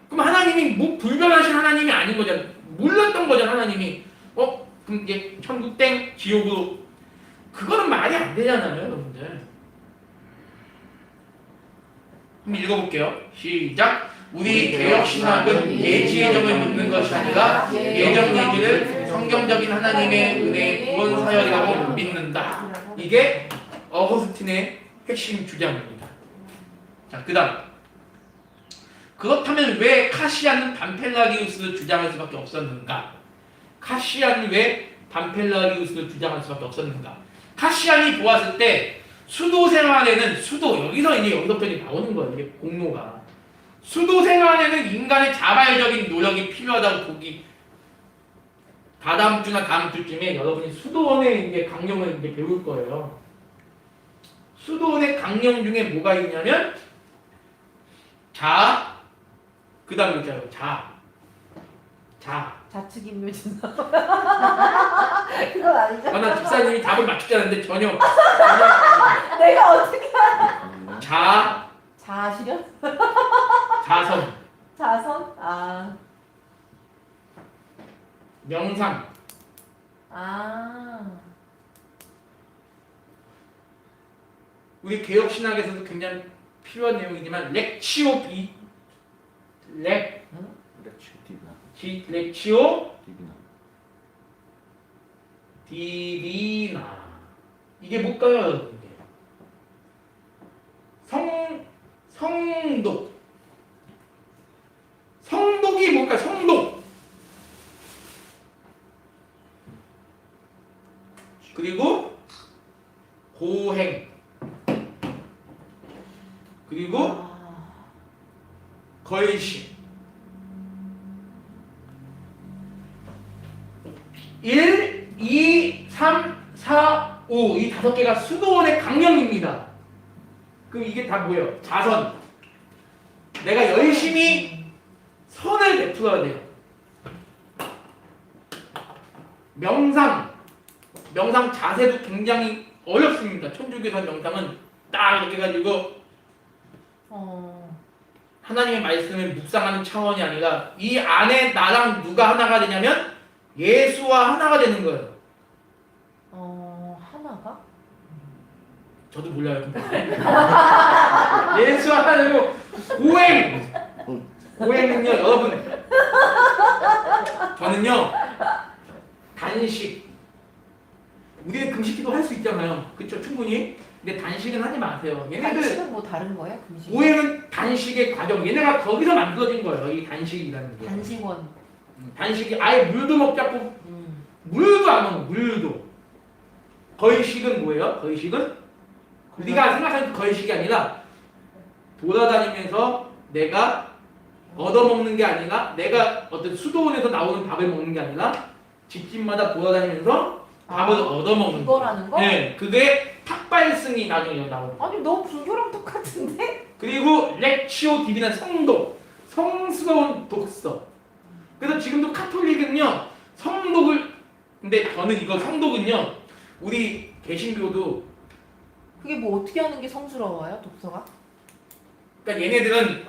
S1: 그럼 하나님이 뭐 불변하신 하나님이 아닌 거잖아. 몰랐던 거잖아 하나님이. 그럼 이제 천국 땡 지옥으로. 그거는 말이 안 되잖아요 여러분들. 한번 읽어볼게요. 시작. 우리 개혁신학은 예지예정을 묻는 것이 아니라 예정예지를 성경적인 하나님의 은혜의 구원 사역이라고 믿는다. 이게 어거스틴의 핵심 주장입니다. 자, 그 다음. 그렇다면 왜 카시안은 반펠라기우스를 주장할 수밖에 없었는가? 카시안은 왜 반펠라기우스를 주장할 수밖에 없었는가? 카시안이 보았을 때 수도 생활에는 여기서편이 나오는 거예요. 이게 공로가. 수도 생활에는 인간의 자발적인 노력이 필요하다고 보기. 다다음 주나 다음 주쯤에 여러분이 수도원의 이제 강령을 이제 배울 거예요. 수도원의 강령 중에 뭐가 있냐면 그 다음 있잖아요.
S3: 자축인묘진사. 그건 아니죠.
S1: 나 집사님이 답을 맞추지 않았는데 전혀
S3: 내가 어떻게 자아실현?
S1: 자선,
S3: 자선?
S1: 명상, 우리 개혁신학에서도 굉장히 필요한 내용이지만 렉치오 디비나 이게 뭘까요 여러분? 성독이 뭘까? 성독. 그리고 고행. 그리고 걸심. 1, 2, 3, 4, 5 이 5개가 수도원의 강령입니다. 그럼 이게 다 뭐예요? 자선. 내가 열심히 선을 베풀어야 돼요. 명상 자세도 굉장히 어렵습니다. 천주교사 명상은 딱 이렇게 해가지고 하나님의 말씀을 묵상하는 차원이 아니라 이 안에 나랑 누가 하나가 되냐면 예수와 하나가 되는 거예요.
S3: 하나가?
S1: 저도 몰라요. 예수와 하나님은 고행은요 여러분 저는요 단식 우리는 금식기도 할 수 있잖아요. 그쵸 충분히. 근데 단식은 하지 마세요. 얘네들
S3: 단식은 뭐 다른 거예요? 금식?
S1: 고행은 단식의 과정. 얘네가 거기서 만들어진 거예요. 이 단식이라는 게.
S3: 단식원.
S1: 단식이 아예 물도 먹지 않고 물도 안 먹어. 물도. 거의식은 뭐예요? 거의식은 우리가 생각하는 거의식이 아니라 돌아다니면서 내가 얻어먹는 게 아니라 내가 어떤 수도원에서 나오는 밥을 먹는 게 아니라 집집마다 돌아다니면서 밥을 얻어먹는 거.
S3: 이거라는 거?
S1: 네, 그게 탁발승이 나중에 나오는 거.
S3: 아니 너무 불교랑 똑같은데?
S1: 그리고 렉치오 디비나 성독, 성스러운 독서. 그래서 지금도 카톨릭은요 성독을 근데 저는 이거 성독은요 우리 개신교도
S3: 그게 뭐 어떻게 하는 게 성스러워요? 독서가?
S1: 그러니까 얘네들은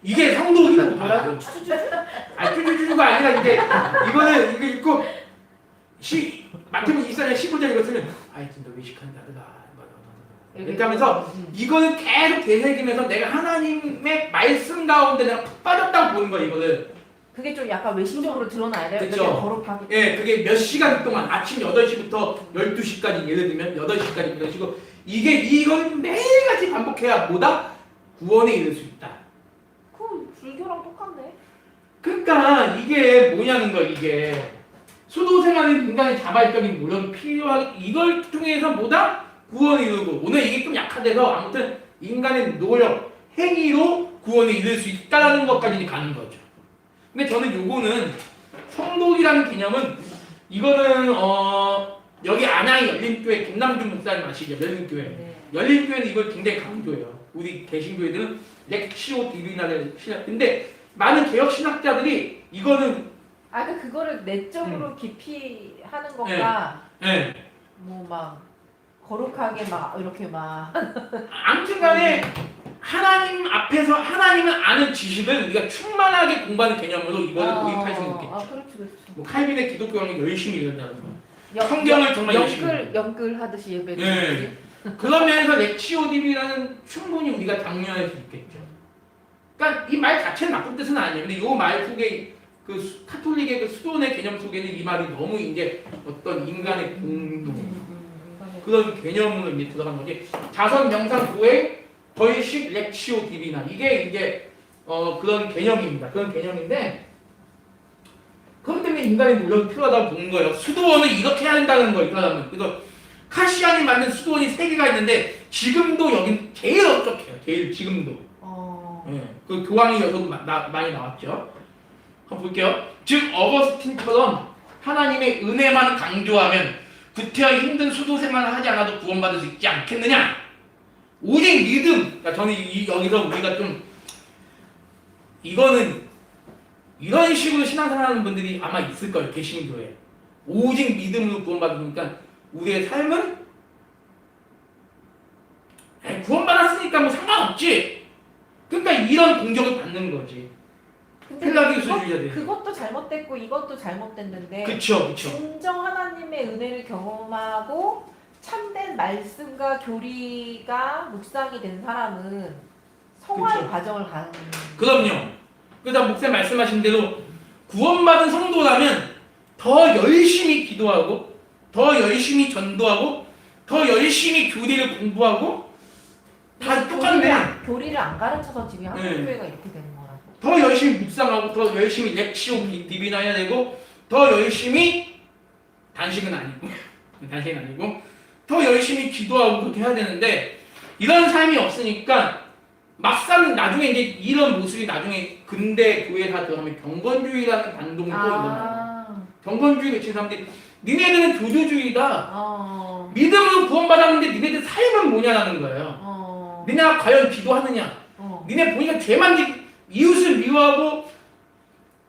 S1: 이게 성독이라고
S3: 뭐라고?
S1: 봐요.
S3: 추주주?
S1: 아 쭈쭈쭈가 아니라 이제 이거는 이거 읽고 마태복음 24장 15절 이거 쓰면 아이 진짜 외식하는 자들아 이렇게 하면서 이거는 계속 되새기면서 내가 하나님의 말씀 가운데 내가 푹 빠졌다고 보는 거야 이거를.
S3: 그게 좀 약간 외식적으로 드러나야 돼요?
S1: 그쵸.
S3: 되게 거룩하게.
S1: 예, 그게 몇 시간 동안 아침 8시부터 12시까지 예를 들면 8시까지 이런 식으로 이걸 매일같이 반복해야 뭐다? 구원에 이를 수 있다.
S3: 그럼 불교랑 똑같네.
S1: 그러니까 이게 뭐냐는 거야 이게. 수도 생활은 인간의 자발적인 노력이 필요하고 이걸 통해서 뭐다? 구원에 이르고 오늘 이게 좀 약화돼서 아무튼 인간의 노력, 행위로 구원에 이를 수 있다는 것까지 가는 거죠. 근데 저는 요거는 성독이라는 개념은 이거는 여기 안양의 열린교회 김남준 목사님 아시죠? 열린교회.
S3: 네.
S1: 열린교회는 이걸 굉장히 강조해요. 우리 개신교회들은 렉시오 디비나를 신학. 근데 많은 개혁 신학자들이 이거는
S3: 그거를 내적으로 깊이 하는 것과
S1: 예.
S3: 뭐 막 거룩하게 막 이렇게 막
S1: 아무튼간에 하나님 앞에서 하나님을 아는 지식을 우리가 충만하게 공부하는 개념으로 이거를 도입할 수 있겠죠.
S3: 그렇죠.
S1: 뭐 칼빈의 기독교형이 열심히 이런다는 거.
S3: 영-
S1: 성경을 정말 열심히.
S3: 영글 하듯이 예배를.
S1: 네. 그런 면에서 렉치오디비라는 충분히 우리가 장려할 수 있겠죠. 그러니까 이 말 자체는 나쁜 뜻은 아니에요. 근데 이 말 속에 카톨릭의 그 수도원의 개념 속에는 이 말이 너무 이제 어떤 인간의 공동 그런 개념으로 이제 들어간 거지. 자선 명상 고행 거의식 렉치오 디비나 이게 이제 그런 개념입니다. 그런 개념인데 그것 때문에 인간의 노력이 필요하다고 보는 거예요. 수도원을 이렇게 해야 한다는 거예요. 그래서 카시안이 만든 수도원이 3개가 있는데 지금도 여긴 제일 어떻게요? 제일 지금도. 예, 그 교황이 여기서 많이 나왔죠. 한번 볼게요. 즉 어거스틴처럼 하나님의 은혜만 강조하면 구태여 힘든 수도 생활을 하지 않아도 구원받을 수 있지 않겠느냐? 오직 믿음. 그러니까 저는 여기서 우리가 좀 이거는 이런 식으로 신앙생활하는 분들이 아마 있을 거예요. 개신교에. 오직 믿음으로 구원받으니까 우리의 삶은 구원받았으니까 뭐 상관없지. 그러니까 이런 공격을 받는 거지.
S3: 근데
S1: 헬라기수주의자들.
S3: 그것도 잘못됐고 이것도 잘못됐는데
S1: 그쵸.
S3: 진정 하나님의 은혜를 경험하고 참된 말씀과 교리가 묵상이 된 사람은 성화의
S1: 그쵸.
S3: 과정을 가는.
S1: 그럼요. 그래서 목사님 말씀하신 대로 구원받은 성도라면 더 열심히 기도하고 더 열심히 전도하고 더 열심히 교리를 공부하고 다 똑같네.
S3: 교리를 안 가르쳐서 지금
S1: 네.
S3: 한국교회가 이렇게 되는 거라고.
S1: 더 열심히 묵상하고 더 열심히 렉시오 디비나 해야 되고 더 열심히 단식은 아니고 더 열심히 기도하고 그렇게 해야 되는데 이런 삶이 없으니까 막상 나중에 이제 이런 모습이 나중에 근대 교회에 다 들어가면 경건주의라는 반동이 또 일어나요. 경건주의 외친 사람들이 니네들은 교조주의다. 믿음으로 구원받았는데 니네들 삶은 뭐냐라는 거예요. 니네가 과연 기도하느냐? 니네 보니까 죄만 이웃을 미워하고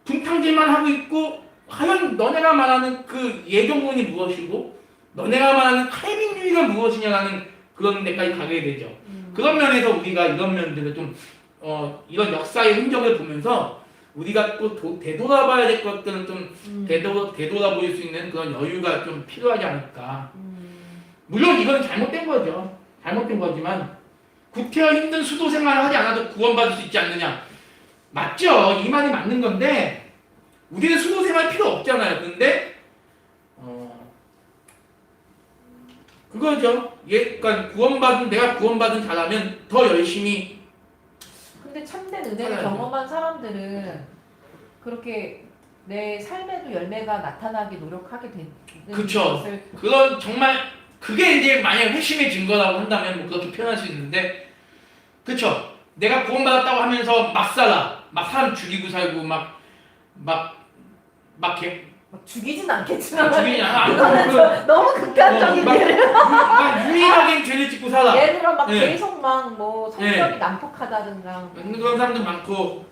S1: 분탕질만 하고 있고 과연 너네가 말하는 그 예정론이 무엇이고 너네가 말하는 칼빈주의가 무엇이냐라는 그런 데까지 가게 되죠. 그런 면에서 우리가 이런 면들을 좀 이런 역사의 흔적을 보면서 우리가 또 되돌아봐야 될 것들은 좀
S3: 음.
S1: 되돌아볼 수 있는 그런 여유가 좀 필요하지 않을까. 물론 이건 잘못된 거죠. 잘못된 거지만 구태여 힘든 수도 생활을 하지 않아도 구원받을 수 있지 않느냐. 맞죠. 이 말이 맞는 건데 우리는 수도 생활 필요 없잖아요. 근데 그거죠. 그러니까 내가 구원받은 자라면 더 열심히.
S3: 근데 참된 은혜를
S1: 살아야죠.
S3: 경험한 사람들은 그렇게 내 삶에도 열매가 나타나게 노력하게 되는
S1: 그쵸.
S3: 것을
S1: 그건 정말 그게 이제 만약 회심의 증거라고 한다면 뭐 그렇게 표현할 수 있는데, 그쵸? 내가 구원받았다고 하면서 막 살아, 막 사람 죽이고 살고 막
S3: 죽이진 않겠지만
S1: 죽이지 않아.
S3: 이거는 너무 극단적인
S1: 막-
S3: 예를
S1: 막 유일하게 죄를 짓고 살아.
S3: 예를 들어 막
S1: 네.
S3: 계속 막 뭐 성격이
S1: 네.
S3: 난폭하다든가
S1: 그런 사람들 많고,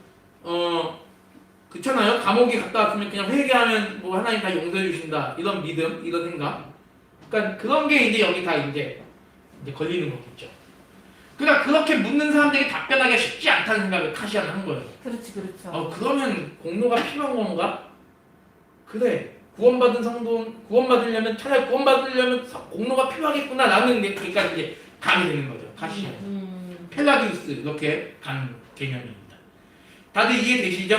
S1: 그렇잖아요. 감옥에 갔다 왔으면 그냥 회개하면 뭐 하나님 다 용서해 주신다. 이런 믿음, 이런 생각. 그러니까 그런 게 이제 여기 다 이제 걸리는 거겠죠. 그러니까 그렇게 묻는 사람들이 답변하기가 쉽지 않다는 생각을 카시아는 한 거예요.
S3: 그렇죠.
S1: 그러면 공로가 필요한 건가? 그래. 구원받으려면 차라리 구원받으려면 공로가 필요하겠구나라는 게 그러니까 이제 감이 되는 거죠. 카시아. 펠라기우스 이렇게 간 개념입니다. 다들 이해되시죠?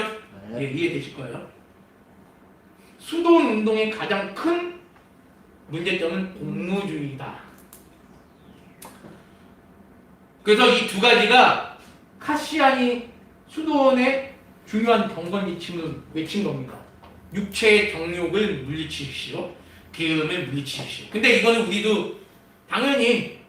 S1: 예, 이해되실 거예요. 수도원 운동의 가장 큰 문제점은 공로주의다. 그래서 이 두 가지가 카시안이 수도원의 중요한 경건지침을 외친 겁니다. 육체의 정욕을 물리치십시오. 게으름을 물리치십시오. 근데 이거는 우리도 당연히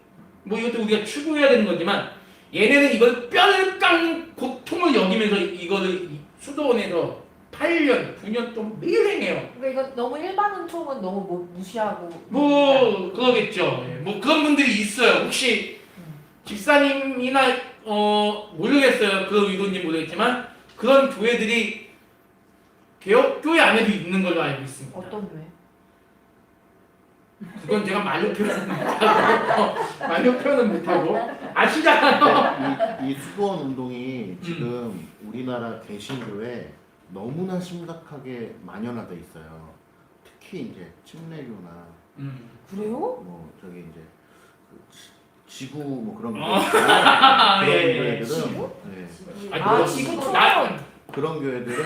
S1: 뭐 이것도 우리가 추구해야 되는 거지만 얘네는 이걸 뼈를 깎는 고통을 여기면서 이거를 수도원에서 8년, 9년 동안 매일 행해요.
S3: 그러니까 이거 너무 일반 은총은 너무 무시하고
S1: 뭐 그러겠죠. 예, 뭐 그런 분들이 있어요. 혹시 집사님이나 모르겠어요. 그 의도인지 모르겠지만 그런 교회들이 개혁교회 안에도 있는 걸로 알고 있습니다.
S3: 어떤 교회?
S1: 그건 제가 말로 표현은 못하고 아시잖아요.
S2: 이 수도원 운동이 지금 우리나라 개신교에 너무나 심각하게 만연화돼 있어요. 특히 이제 침례교나
S3: 그래요?
S2: 뭐 저기 이제 그 지구 뭐 그런
S1: 예, 예.
S2: 교회들은 네.
S3: 아 지금
S1: 나-
S3: 초원
S2: 그런 교회들은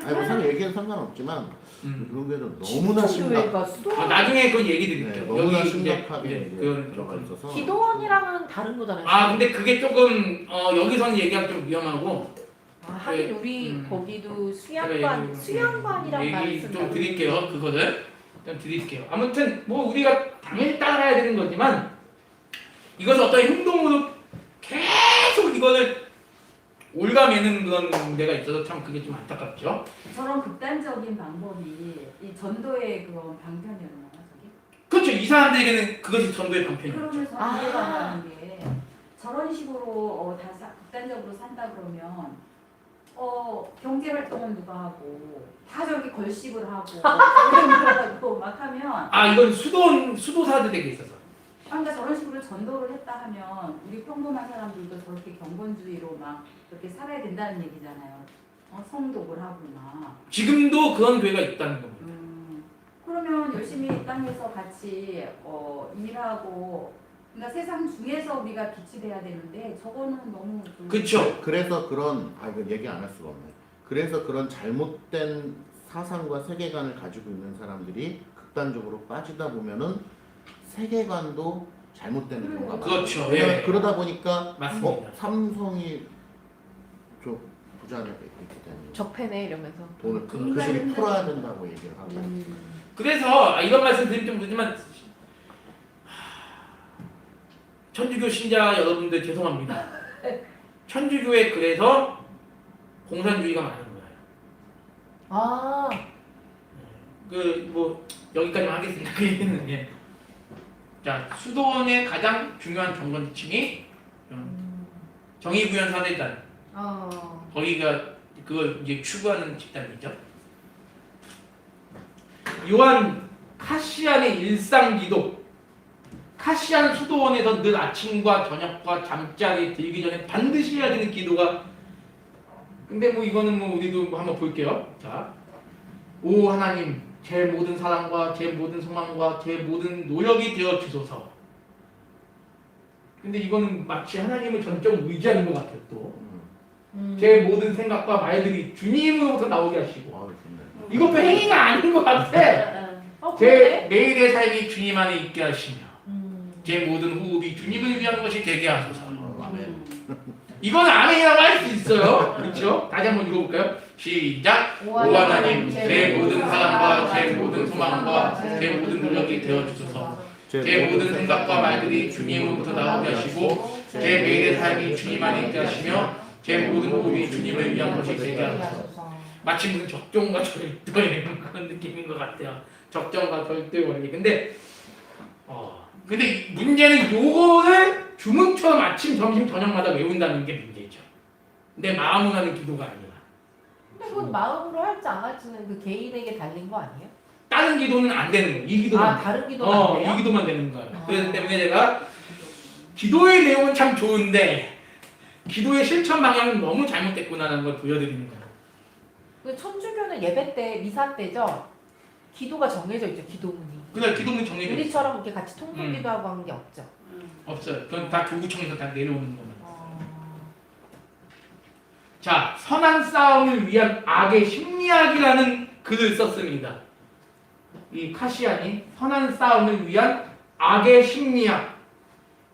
S2: 아니 뭐 얘기는 상관없지만 그런 교회들은 너무나
S3: 교회가 수도원
S1: 나중에 그건 얘기
S2: 네,
S1: 드릴게요.
S2: 너무나
S1: 여기
S2: 심각하게
S1: 이제
S2: 이제
S1: 그건
S2: 들어가
S1: 조금.
S2: 있어서
S3: 기도원이랑은 다른 거잖아요.
S1: 근데 그게 조금 여기서는 얘기하기 좀 위험하고
S3: 하긴 우리 거기도 수양관이란 말을
S1: 얘기 좀
S3: 쓴다고.
S1: 드릴게요. 그거를 좀 드릴게요. 아무튼 뭐 우리가 당연히 따라야 되는 거지만 이것을 어떤 행동으로 계속 이거를 올가매는 그런 데가 있어서 참 그게 좀 안타깝죠.
S4: 저런 극단적인 방법이 이 전도의 그런 방편이었나요, 저기?
S1: 그렇죠. 이 사람들에게는 그것이 전도의 방편이죠.
S4: 그러면서
S3: 아.
S4: 이해가 안 가는 게 저런 식으로 극단적으로 산다 그러면 경제 활동은 누가 하고 다 저렇게 걸식을 하고 하고 막 하면
S1: 이건 수도사들에게 있어서.
S4: 그러니까 저런 식으로 전도를 했다 하면 우리 평범한 사람들도 저렇게 경건주의로 막 그렇게 살아야 된다는 얘기잖아요. 성독을 하거나.
S1: 지금도 그런 교회가 있다는 겁니다.
S4: 그러면 열심히 이 땅에서 같이 일하고 그러니까 세상 중에서 우리가 빛이 돼야 되는데 저거는 너무 좀
S1: 그렇죠.
S2: 그래서 그런 이거 얘기 안 할 수가 없네. 그래서 그런 잘못된 사상과 세계관을 가지고 있는 사람들이 극단적으로 빠지다 보면은 세계관도 잘못되는 건가 봐요.
S1: 그렇죠. 예.
S2: 그러다 보니까
S1: 맞습니다.
S2: 삼성이 좀 부자가 있기 때문에
S3: 적폐네 이러면서.
S2: 돈을 그 대신 풀어야 된다고 얘기를 하고
S1: 그래서 이런 말씀 드리면 좀 그렇지만 천주교 신자 여러분들 죄송합니다. 천주교에 그래서 공산주의가 많은 거예요.
S3: 아
S1: 그 뭐 여기까지만 하겠습니다. 그 얘기는 예. 자 수도원의 가장 중요한 경건지침이 정의구현 사대단 거기가 그걸 이제 추구하는 집단이죠. 요한 카시안의 일상기도 카시안 수도원에서 늘 아침과 저녁과 잠자리 들기 전에 반드시 해야 되는 기도가 근데 뭐 이거는 뭐 우리도 뭐 한번 볼게요. 자, 오 하나님, 제 모든 사랑과 제 모든 소망과 제 모든 노력이 되어 주소서. 근데 이거는 마치 하나님을 전적으로 의지하는 것 같아요. 또 제 모든 생각과 말들이 주님으로부터 나오게 하시고.
S2: 아, 좋네.
S1: 이것도 행위가 아닌 것 같아.
S3: 어,
S1: 제
S3: 그러네.
S1: 매일의 삶이 주님 안에 있게 하시며 제
S3: 음.
S1: 모든 호흡이 주님을 위한 것이 되게 하소서.
S2: 아멘.
S1: 이건 아멘이라고 할 수 있어요. 그렇죠? 다시 한번 읽어볼까요? 시작. 오 하나님, 제 모든 사랑과 제 모든 소망과 제 모든 노력이 되어 주소서. 제 모든 생각과 말들이 주님으로부터 나오게 하시고 제 매일의 삶이 주님 안에 있게 하시며 제 모든 호흡이 주님을 위한 것이 되게 하소서. 마치 무슨 적정과 절도의 그런 느낌인 것 같아요. 적정과 절도의 원리. 근데 문제는 요거를 주문처럼 아침, 점심, 저녁마다 외운다는 게 문제죠. 내 마음으로 하는 기도가 아니라.
S3: 근데 그건 마음으로 할지 안 할지는 그 개인에게 달린 거 아니에요?
S1: 다른 기도는 안 되는 거예요. 이 기도만.
S3: 아, 다른 기도가 안 돼요?
S1: 이 기도만 되는 거예요.
S3: 아.
S1: 그래서 때문에 제가 기도의 내용은 참 좋은데 기도의 실천 방향은 너무 잘못됐구나라는 걸 보여드리는 거예요.
S3: 그 천주교는 예배 때, 미사 때죠? 기도가 정해져 있죠, 기도문이.
S1: 그날 기도문 정해져 있어요.
S3: 우리처럼 이렇게 같이 통성기도하고 하는 게 없죠.
S1: 없어요. 그건 다 교구청에서 다 내려오는 겁니다.
S3: 어...
S1: 자, 선한 싸움을 위한 악의 심리학이라는 글을 썼습니다. 이 카시안이 선한 싸움을 위한 악의 심리학.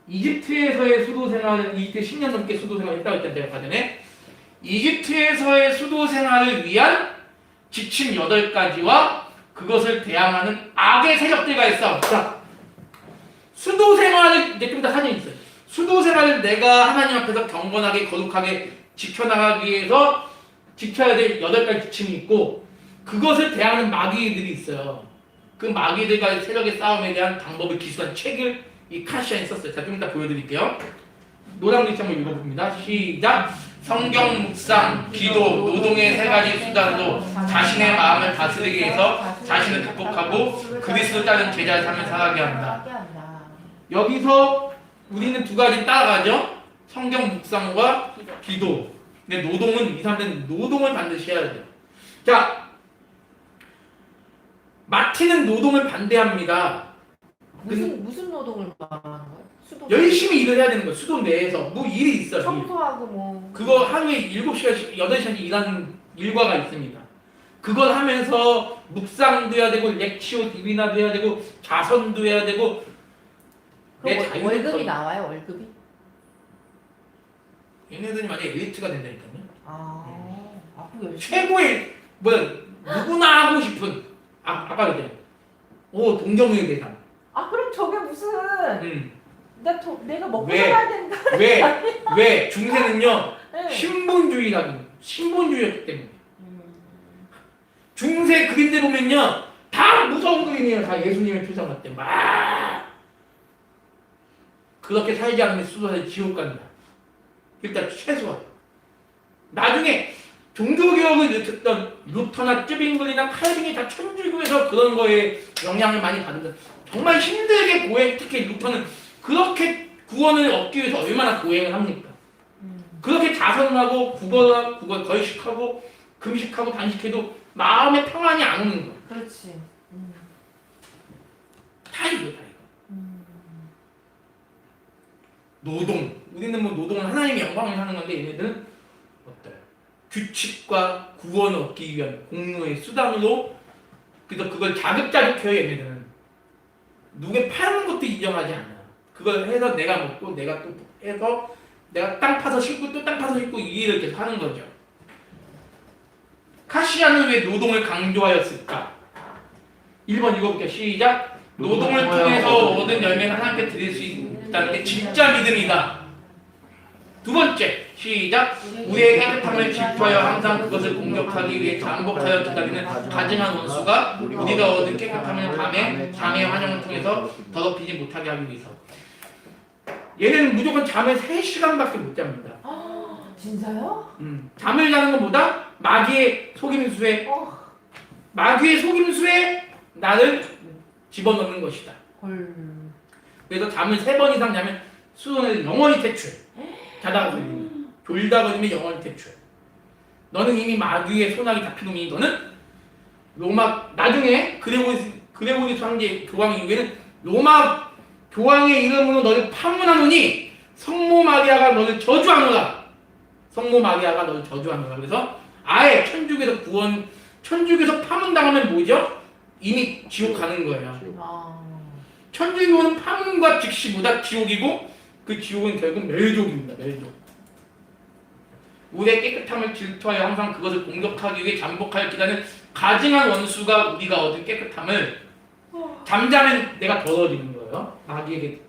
S1: 이집트에서의 수도 생활을 이집트 10년 넘게 수도 생활을 했다고 했잖아요. 제가 과전에. 이집트에서의 수도 생활을 위한 지침 8가지와 그것을 대항하는 악의 세력들과 있어. 자, 수도 생활을 이제 좀 더 사진이 있어요. 수도 생활을 내가 하나님 앞에서 경건하게 거룩하게 지켜나가기 위해서 지켜야 될 8가지 지침이 있고 그것을 대하는 마귀들이 있어요. 그 마귀들과의 세력의 싸움에 대한 방법을 기술한 책을 이 카시안이 썼어요. 자, 좀 이따 보여드릴게요. 노랑 글씨 한번 읽어봅니다. 시작! 성경 묵상, 기도, 노동의 3가지 수단으로 자신의 마음을 다스리기 위해서 자신을 극복하고 그리스도 따른 제자의 삶을 살아가게 한다. 여기서 우리는 2가지 따라가죠. 성경 묵상과 기도. 근데 노동은 이 사람들은 노동을 반드시 해야 돼요. 자, 마틴은 노동을 반대합니다.
S3: 무슨 노동을 말하는 거예요? 수도
S1: 열심히 일을 해야 되는 거예요. 수도 내에서 뭐 일이 있어요. 일.
S3: 청소하고 뭐
S1: 그거 하루에 7시간씩 8시간씩 일하는 일과가 있습니다. 그걸 하면서 묵상도 해야 되고 렉치오 디비나도 해야 되고 자선도 해야 되고 내
S3: 그럼
S1: 자유도
S3: 월급이
S1: 좀-
S3: 나와요? 월급이?
S1: 얘네들이 만약에 엘리트가 된다니까요.
S3: 그거 열심히
S1: 최고의 누구나 하고 싶은 아까 그랬잖아요. 동정의 대상.
S3: 그럼 저게 무슨 내가 먹고
S1: 왜?
S3: 살아야 된다.
S1: 왜 중세는요
S3: 네.
S1: 신본주의였기 때문에 중세 그림들 보면요 다 무서운 그림이에요. 다 예수님의 표정 같대. 막 그렇게 살지 않으면 수도에 지옥 간다. 일단 최소한 나중에 종교개혁을 일으켰던 루터나 쯔빙글이나 칼빈이 다 천주교에서 그런 거에 영향을 많이 받는다. 정말 힘들게 특히 루터는 그렇게 구원을 얻기 위해서 얼마나 고행을 합니까? 그렇게 자선하고 국어 거식하고 금식하고 단식해도 마음의 평안이 안 오는 거야.
S3: 그렇지.
S1: 다 이거. 노동. 우리는 뭐 노동은 하나님의 영광을 하는 건데 얘네들은 어때요? 규칙과 구원을 얻기 위한 공로의 수단으로 그래서 그걸 자급자족해요. 얘네들은 누구에 파는 것도 인정하지 않아. 그걸 해서 내가 먹고 내가 또 해서 내가 땅 파서 심고 또 땅 파서 심고 이 일을 계속 하는 거죠. 카시안은 왜 노동을 강조하였을까? 1번 읽어볼게요. 시작. 노동을 통해서 얻은 열매는 하나님께 드릴 수 있다는 게 진짜 믿음이다. 2번째. 시작. 우리의 깨끗함을 질투하여 항상 그것을 공격하기 위해 잠복하여 기다리는 가증한 원수가 우리가 얻은 깨끗함을 밤에 잠의 환영을 통해서 더럽히지 못하게 하기 위해서. 얘는 무조건 잠을 3시간밖에 못 잡니다.
S3: 진짜요?
S1: 잠을 자는 것보다 마귀의 속임수에 나를 집어넣는 것이다.
S3: 헐.
S1: 그래서 잠을 3번 이상 자면 수도는 영원히 퇴출. 자다가 졸리면 졸다 걸리면 영원히 퇴출. 너는 이미 마귀의 손아귀 잡힌 놈이니 너는 로마 나중에 그레고리스 황제 교황 이후에는 로마 교황의 이름으로 너를 파문하노니 성모 마리아가 너를 저주하노라. 성모 마리아가 너를 저주하노라. 그래서 아예 천주교에서 파문당하면 뭐죠? 이미 지옥 가는 거예요.
S3: 아.
S1: 천주교는 파문과 즉시보다 지옥이고 그 지옥은 결국 멸족입니다. 멸족. 우리의 깨끗함을 질투하여 항상 그것을 공격하기 위해 잠복하여 기다리는 가증한 원수가 우리가 얻은 깨끗함을 잠자면 내가 더러워지는 거예요. 마귀에게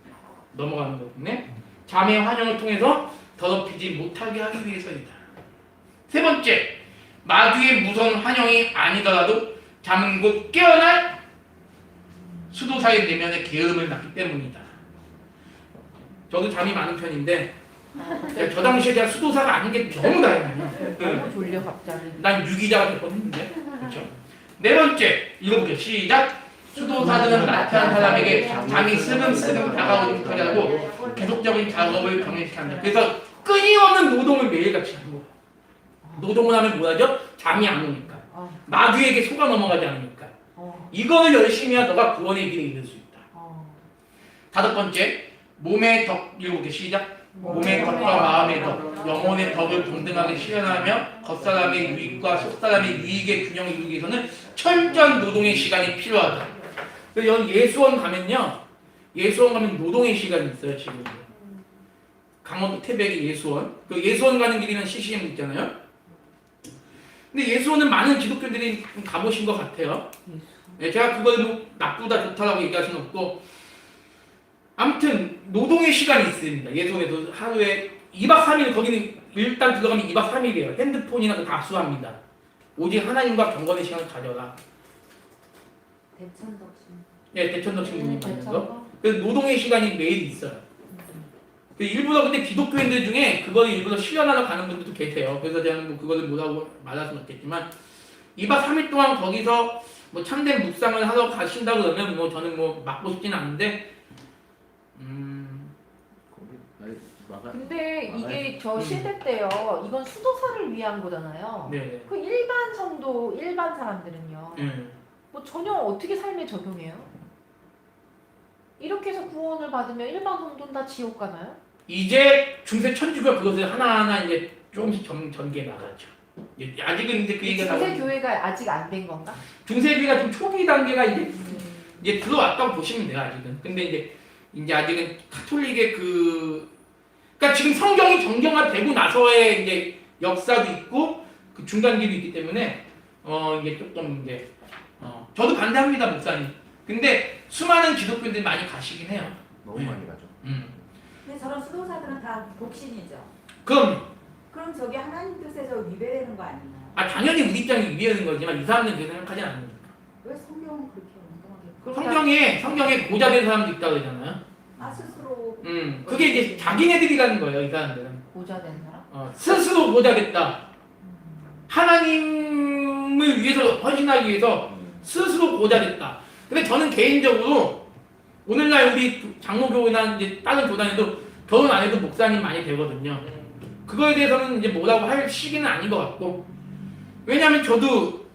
S1: 넘어가는 것 때문에 잠의 환영을 통해서 더럽히지 못하게 하기 위해서이다. 세 번째, 마귀의 무서운 환영이 아니더라도 잠은 곧 깨어날 수도사의 내면에 게으름을 낳기 때문이다. 저도 잠이 많은 편인데 저 당시에 제가 수도사가 아닌 게 너무 다행이에요.
S3: 너무 졸려 갑자기.
S1: 난 유기자가 됐거든요. 그렇죠? 네 번째, 읽어볼게요. 시작. 수도사들은 나태한 사람에게 잠이 스금스금 다가오지 못하게 하고 계속적인 작업을 병행시켜 한다. 그래서 끊임없는 노동을 매일같이 하는 거예요. 노동을 하면 뭐하죠? 잠이 안 오니까. 마귀에게 속아 넘어가지 않으니까. 이걸 열심히 해야 너가 구원의 길에 이를 수 있다. 다섯 번째, 몸의 덕, 읽어볼게요. 시작. 몸의 덕과 마음의 덕, 영혼의 덕을 동등하게 실현하며 겉사람의 유익과 속사람의 유익의 균형을 이루기 위해서는 철저한 노동의 시간이 필요하다. 그래서 여기 예수원 가면요, 예수원 가면 노동의 시간이 있어요. 지금 강원도 태백의 예수원, 그 예수원 가는 길이면 CCM 있잖아요. 근데 예수원은 많은 기독교들이 가보신 것 같아요. 네, 제가 그걸 뭐 나쁘다 좋다라고 얘기할 수는 없고, 아무튼 노동의 시간이 있습니다. 예수원에도 하루에 2박 3일, 거기는 일단 들어가면 2박 3일이에요. 핸드폰이나 그 다수합니다. 오직 하나님과 경건의 시간을 가져라.
S4: 대천덕신.
S1: 네, 대천덕 신부님 말해서 그 노동의 시간이 매일 있어요. 그 일부러 근데 기독교인들 중에 그걸 일부러 실현하러 가는 분들도 계세요. 그래서 제가 뭐 그거를 뭐라고 말할 수는 없겠지만 2박 3일 동안 거기서 뭐 참된 묵상을 하러 가신다 그러면 뭐 저는 뭐 막고 싶지는 않은데
S3: 근데 이게 저 시대 때요. 이건 수도사를 위한 거잖아요.
S1: 네.
S3: 그 일반 성도, 일반 사람들은요. 뭐 전혀 어떻게 삶에 적용해요? 이렇게 해서 구원을 받으면 일반 성도는 다 지옥 가나요?
S1: 이제 중세 천주교가 그것을 하나하나 이제 조금씩 전개해 나가죠. 아직은 이제 그 얘기가
S3: 중세 교회가 아직 안 된 건가?
S1: 중세교회가 좀 초기 단계가 이제 들어왔다고 보시면 돼요. 아직은. 근데 이제 아직은 카톨릭의 그러니까 지금 성경이 정경화되고 나서의 이제 역사도 있고 그 중간기도 있기 때문에 이게 조금 이제 저도 반대합니다, 목사님. 근데 수많은 기독교인들이 많이 가시긴 해요.
S2: 너무 많이 가죠.
S4: 근데 저런 수도사들은 다 독신이죠.
S1: 그럼
S4: 그럼 저게 하나님 뜻에서 위배되는 거 아닌가요?
S1: 당연히 우리 입장이 위배하는 거지만 이 사람들은 그렇게 생각하지 않습니다.
S4: 왜 성경은 그렇게 엉뚱하게?
S1: 성경에 고자된 사람도 있다고 그러잖아요.
S4: 스스로.
S1: 그게 이제 자기네들이라는 거예요, 이 사람들은.
S3: 고자된 사람?
S1: 스스로 고자겠다. 하나님을 위해서 헌신하기 위해서 스스로 고자겠다. 근데 저는 개인적으로 오늘날 우리 장로교회나 이제 다른 교단에도 결혼 안 해도 목사님 많이 되거든요. 그거에 대해서는 이제 뭐라고 할 시기는 아닌 것 같고, 왜냐하면 저도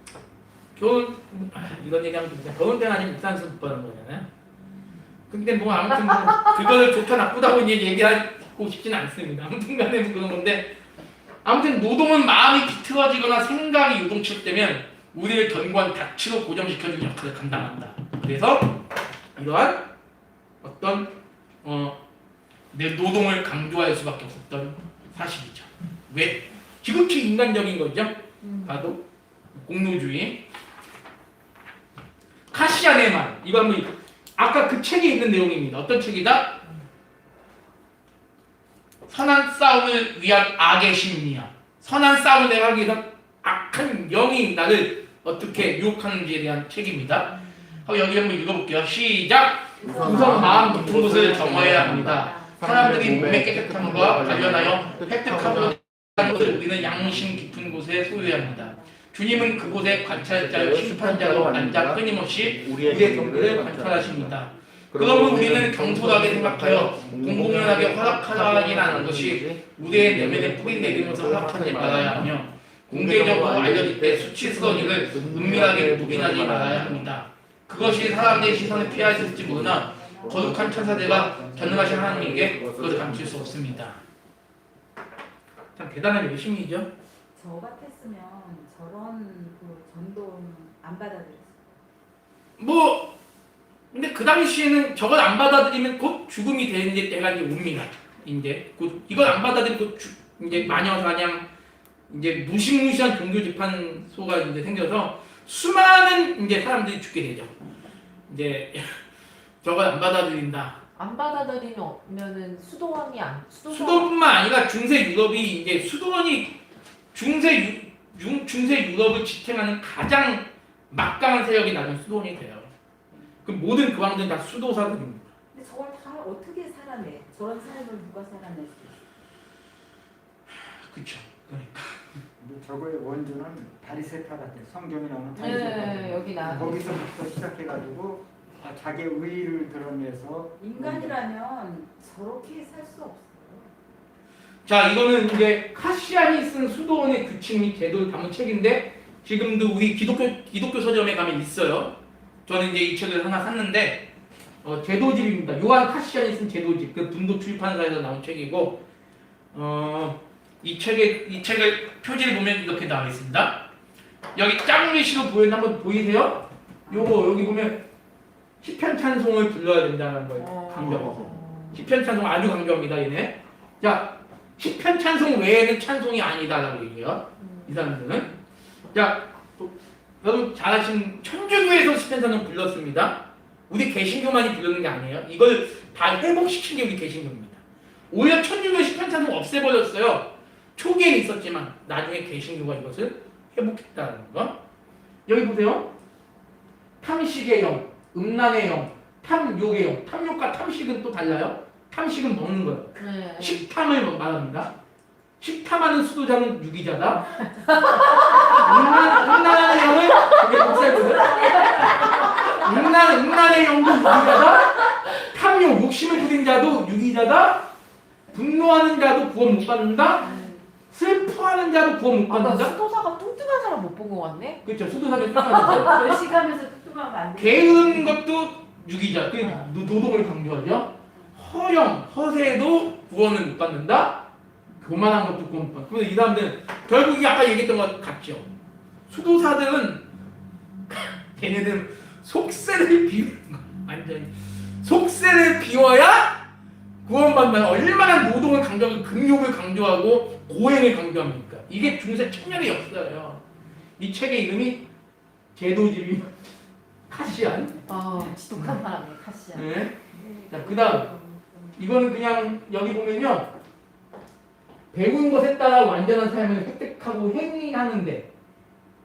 S1: 이런 얘기하면 좀 결혼 때는 아직 목사님 못 받은 거잖아요. 근데 뭐 아무튼 뭐 그거를 좋다 나쁘다고 이제 얘기하고 싶지는 않습니다. 아무튼 간에 뭐 그런 건데, 아무튼 노동은 마음이 비틀어지거나 생각이 요동치되면 우리를 견고한 닻으로 고정시켜주는 역할을 감당한다. 그래서 이러한 어떤 내 노동을 강조할 수밖에 없었던 사실이죠. 왜? 지극히 인간적인 거죠. 봐도 공노주의. 카시아네만 이거 한번 아까 그 책에 있는 내용입니다. 어떤 책이다? 선한 싸움을 위한 악의 심리야. 선한 싸움을 내가 하기 위해서 악한 영이 나를 어떻게 유혹하는지에 대한 책입니다. 여기 한번 읽어볼게요. 시작! 우선 마음 깊은 곳을 정화해야 합니다. 사람들이 몸의 깨끗함과 관련하여 획득하고 것을 우리는 양심 깊은 곳에 소유해야 합니다. 주님은 그곳에 관찰자요 심판자로 앉아 끊임없이 우리의 경계를 관찰하십니다. 그러면 우리는 경솔하게 생각하여 공공연하게 허락하라는 것이 우리의 내면에 뿌리 내리면서 허락하지 말아야 하며 공개적으로 알려질 때 수치스러운 은밀하게 묵인하지 말아야 합니다. 그것이 사람들의 시선을 피할 수 있을지 모르나 거룩한 천사들과 전능하신 하나님에게 그것을 감출 수 없습니다. 참 대단한 열심이죠.
S4: 저 같았으면 저런 그 전도는 안 받아들였어요.
S1: 뭐 근데 그 당시에는 저걸 안 받아들이면 곧 죽음이 되는 때가 이제 옵니다. 이제 곧 이걸 안 받아들이고 이제 마녀 사냥 이제 무시무시한 종교 재판소가 이제 생겨서 수많은 이제 사람들이 죽게 되죠. 이제 저걸 안 받아들인다.
S3: 안 받아들이면은
S1: 수도뿐만 아니라 중세 유럽이 이제 수도원이 중세 유럽을 지탱하는 가장 막강한 세력이 나는 수도원이 돼요. 그 모든 교황들은 다 수도사들입니다.
S4: 근데 저걸 다 어떻게 살아내? 저런 삶을 누가 살아낼 수 있어?
S1: 그렇죠. 그러니까
S5: 근데 저거의 원조는 다리세타 같아. 성경에 나오는 다리세타.
S3: 네, 여기 나.
S5: 거기서부터 시작해가지고 자기의 의의를 드러내서
S4: 인간이라면 저렇게 살 수 없어요.
S1: 자, 이거는 이제 카시안이 쓴 수도원의 규칙 및 제도를 담은 책인데 지금도 우리 기독교 서점에 가면 있어요. 저는 이제 이 책을 하나 샀는데 제도집입니다. 요한 카시안이 쓴 제도집, 그 분도 출판사에서 나온 책이고 이 책의 표지를 보면 이렇게 나와 있습니다. 여기 짱글리시로 보이는 한번 보이세요? 요거 여기 보면 시편 찬송을 불러야 된다는 걸 강조하고 시편 찬송 아주 강조합니다. 얘네. 자, 시편 찬송 외에는 찬송이 아니다라고 얘기해요. 이 사람들은. 자, 여러분 잘 아시는 천주교에서 시편 찬송 불렀습니다. 우리 개신교만이 부르는 게 아니에요. 이걸 다 회복시킨 게 우리 개신교입니다. 오히려 천주교 시편 찬송 없애버렸어요. 초기엔 있었지만 나중에 개신교가 이것을 회복했다는 거. 여기 보세요. 탐식의 영, 음란의 영, 탐욕의 영. 탐욕과 탐식은 또 달라요. 탐식은 먹는 거예요.
S3: 네.
S1: 식탐을 말합니다. 식탐하는 수도자는 유기자다. 음란하는 영은 그게 복사거든. 음란의 영도 유기자다. 탐욕, 욕심을 부린 자도 유기자다. 분노하는 자도 구원 못 받는다. 슬퍼하는 자도 구원 못
S3: 아까
S1: 받는다.
S3: 수도사가 뚱뚱한 사람 못 본 것 같네?
S1: 그렇죠. 수도사를 뜻하는
S4: 결식하면서 뚱뚱하면 안 돼.
S1: 게으른 것도 유기자. 그 노동을 강조하죠. 허영, 허세도 구원을 못 받는다. 교만한 것도 구원 못 받는다. 그래서 이 사람들은 결국 이 아까 얘기했던 것 같죠. 수도사들은 걔네들은 속세를 비우는 거야. 완전히 속세를 비워야 구원받는 거야. 얼마나 노동을 강조하고 금욕을 강조하고 고행을 강조합니까? 이게 중세 천년의 역사예요. 이 책의 이름이 제도집이 카시안.
S3: 지독한 사람이네, 카시야.
S1: 네. 자, 그다음 이거는 그냥 여기 보면요. 배운 것에 따라 완전한 삶을 획득하고 행위하는데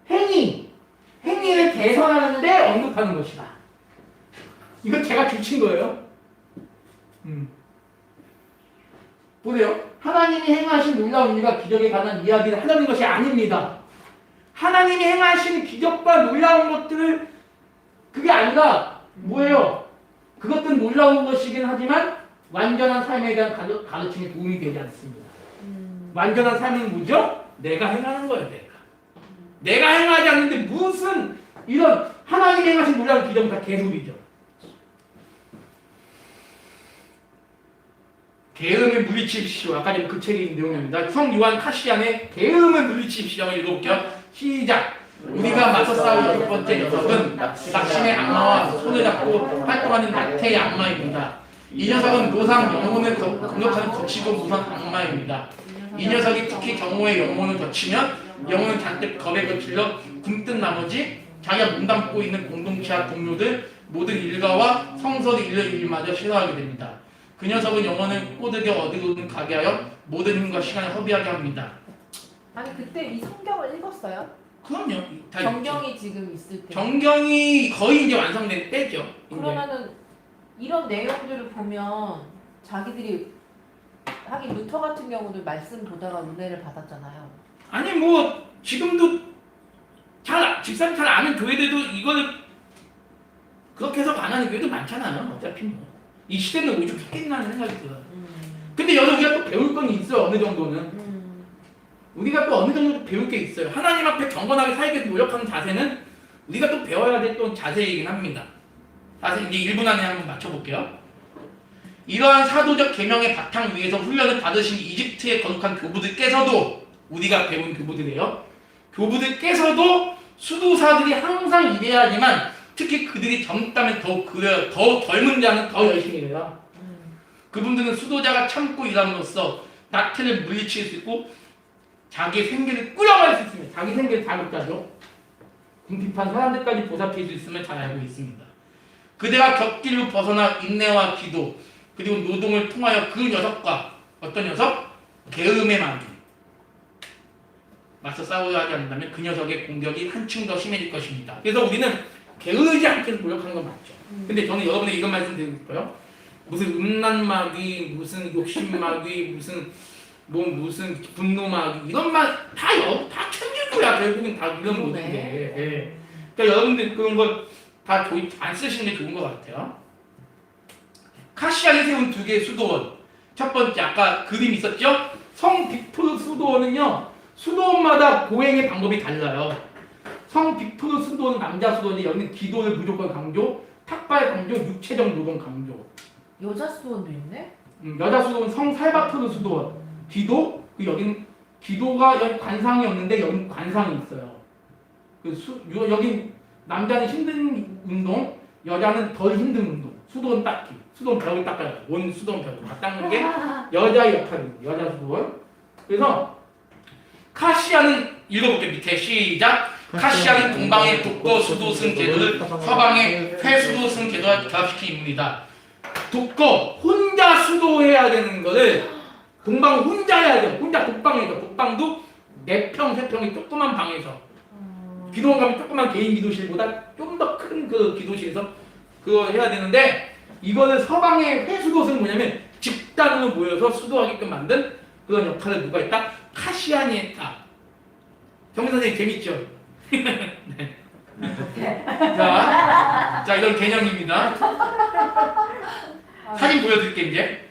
S1: 행위를 개선하는데 언급하는 것이다. 이건 제가 줄친 거예요. 보세요. 하나님이 행하신 놀라운 일과 기적에 관한 이야기를 하려는 것이 아닙니다. 하나님이 행하신 기적과 놀라운 것들을 그게 아니라 뭐예요? 그것들은 놀라운 것이긴 하지만 완전한 삶에 대한 가르침에 도움이 되지 않습니다. 완전한 삶은 뭐죠? 내가 행하는 거예요. 내가 행하지 않는데 무슨 이런 하나님이 행하신 놀라운 기적은 다 개소리죠. 게으름을 물리치십시오. 아까 전에 그 책의 내용입니다. 성 요한 카시안의 게으름을 물리치십시오. 한번 읽어볼게요. 시작. 우리가 맞서 싸울 첫 번째 녀석은 낙심의 악마와 손을 잡고 활동하는 낙태의 악마입니다. 이 녀석은 노상 영혼을 공격하는 거치고 무서운 악마입니다. 이 녀석이 특히 경호의 영혼을 거치면 영혼을 잔뜩 겁에 거칠러 굶뜬 나머지 자기가 몸담고 있는 공동체와 동료들 모든 일가와 성서를 읽을 일마저 싫어하게 됩니다. 그 녀석은 영혼을 꼬드겨 어디로든 가게 하여 모든 힘과 시간을 허비하게 합니다.
S3: 아니 그때 이 성경을 읽었어요?
S1: 그럼요. 다
S3: 정경이 지금 있을 때.
S1: 있죠. 정경이 거의 이제 완성된 때죠. 이제.
S3: 그러면은 이런 내용들을 보면 자기들이 하긴 루터 같은 경우도 말씀 보다가 은혜를 받았잖아요.
S1: 아니 뭐 지금도 집사님 잘 아는 교회들도 이거를 그렇게 해서 안 하는 교회도 많잖아요. 어차피 뭐. 이 시대는 오죽했겠나는 생각이 들어요. 근데 여기서 우리가 또 배울 건 있어 어느 정도는. 우리가 또 어느 정도 배울 게 있어요. 하나님 앞에 경건하게 살기 노력하는 자세는 우리가 또 배워야 될 또 자세이긴 합니다. 자세 이제 1분 안에 한번 맞춰볼게요. 이러한 사도적 계명의 바탕 위에서 훈련을 받으신 이집트의 거룩한 교부들께서도 우리가 배운 교부들이에요. 교부들께서도 수도사들이 항상 이래야지만 특히 그들이 젊다면 더욱 그래요. 더 젊은 자는 더 열심히 해요. 그분들은 수도자가 참고 일함으로써 낙태를 물리칠 수 있고 자기 생계를 꾸려갈 수 있습니다. 자기 생계를 자극자죠. 궁핍한 사람들까지 보살필 수 있음을 잘 알고 있습니다. 그대가 곁길로 벗어나 인내와 기도 그리고 노동을 통하여 그 녀석과 어떤 녀석? 게으름의 마귀 맞서 싸워야 하지 않는다면 그 녀석의 공격이 한층 더 심해질 것입니다. 그래서 우리는 게으르지 않게 노력하는 건 맞죠. 근데 저는 여러분에게 이런 말씀 드리고 싶어요. 무슨 음란 마귀, 무슨 욕심 마귀, 무슨 분노 마귀 이런 말 다 천주교야. 결국은 다 이런 모든 게. 예. 그러니까 여러분들 그런 걸 다 안 쓰시는 게 좋은 것 같아요. 카시안이 세운 두 개의 수도원. 첫 번째 아까 그림 있었죠? 성 빅토르 수도원은요. 수도원마다 보행의 방법이 달라요. 성 빅토르 수도원 남자 수도원이 여기는 기도를 무조건 강조, 탁발 강조, 육체적 노동 강조.
S3: 여자 수도원도 있네?
S1: 여자 수도원 성 살바토르 수도원 기도 여기는 기도가 여기 관상이 없는데 여기 관상이 있어요. 여기 남자는 힘든 운동, 여자는 덜 힘든 운동. 수도원 닦기, 수도원 벽을 닦아요. 원 수도원 벽을 다 닦는 게 여자의 역할입니다. 여자 수도원. 그래서 카시아는 읽어볼게요. 밑에 시작. 카시아는 동방의 독거 수도승 제도를 서방의 회수도승 제도와 결합시킨 인물이다. 독거 혼자 수도해야 되는 거를 동방 혼자 해야 돼요. 혼자 독방에서 독방도 4평, 3평의 조그만 방에서 기도원 가면 조그만 개인 기도실보다 좀 더 큰 그 기도실에서 그거 해야 되는데 이거는 서방의 회수도승은 뭐냐면 집단으로 모여서 수도하게끔 만든 그런 역할을 누가 했다? 카시안이 했다. 정민 선생님 재밌죠? 네. 자 이런 개념입니다. 사진 보여드릴게요 이제.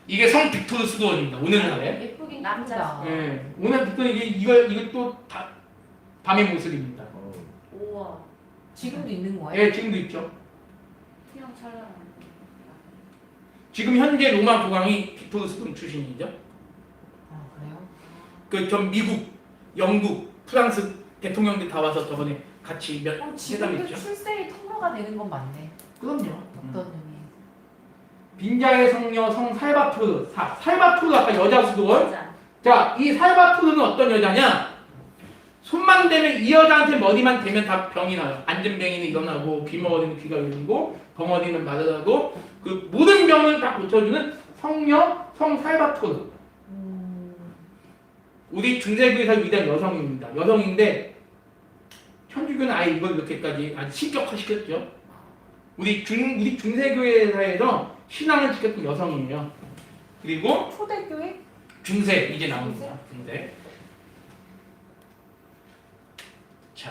S1: 이게 성 빅토르 수도원입니다. 오늘날에.
S3: 예쁘긴
S4: 남자
S3: 예쁘다.
S1: 네. 오늘 빅토르 이것도 다 밤의 모습입니다.
S4: 우와
S3: 지금도 있는 거예요?
S1: 예, 지금도 있죠.
S4: 그냥 잘
S1: 지금 현재 로마 국왕이 빅토르 수도원 출신이죠.
S3: 아 그래요?
S1: 그 전 미국, 영국, 프랑스 대통령들 다 와서 저번에 같이 몇 회담
S3: 지금도
S1: 했죠.
S3: 출생이 통로가 되는 건 맞네.
S1: 그럼요.
S3: 어떤 의미?
S1: 빈자의 성녀 성 살바토르 살바토르 아까 여자 수도원.
S4: 맞아.
S1: 자, 이 살바토르는 어떤 여자냐? 손만 대면 이 여자한테 머리만 대면 다 병이 나요. 앉은 병이는 일어나고 귀머거리는 귀가 열리고 벙어리는 마르다고 그 모든 병을 다 고쳐주는 성녀 성 살바토르. 우리 중세교회에서 위대한 여성입니다. 여성인데 천주교는 아예 이걸 이렇게까지 아주 신격화시켰죠. 우리 중세교회사에서 신앙을 지켰던 여성이에요. 그리고
S3: 초대교회?
S1: 중세 이제 나옵니다. 중세. 자,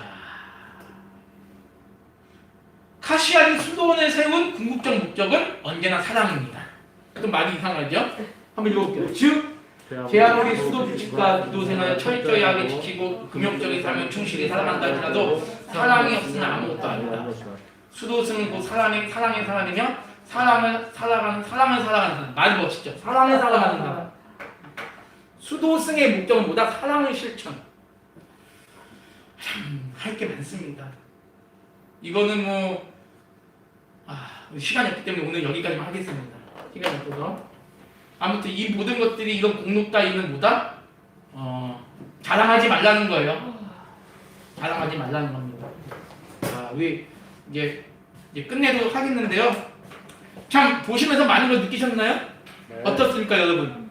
S1: 카시안이 수도원을 세운 궁극적 목적은 언제나 사랑입니다. 좀 많이 이상하죠? 한번 읽어볼게요. 즉 제아무리 수도 규칙과 기도 생활을 철저히 하게 지키고 금욕적인 삶을 충실히 살아간다 할지라도 사랑이 없으면 아무것도 아니다. 수도승은 곧 사랑의 사람이며 사랑을 살아가는 사람. 말이 멋있죠? 사랑을 살아가는 사람. 수도승의 목적은 뭐다? 사랑의 실천. 참 할 게 많습니다. 이거는 시간이 없기 때문에 오늘 여기까지만 하겠습니다. 시간이 없어서. 아무튼 이 모든 것들이 이런 공로 따위는 뭐다? 자랑하지 말라는 거예요. 자랑하지 말라는 겁니다. 자, 우리 이제 끝내도록 하겠는데요. 참 보시면서 많은 걸 느끼셨나요?
S2: 네.
S1: 어떻습니까, 여러분?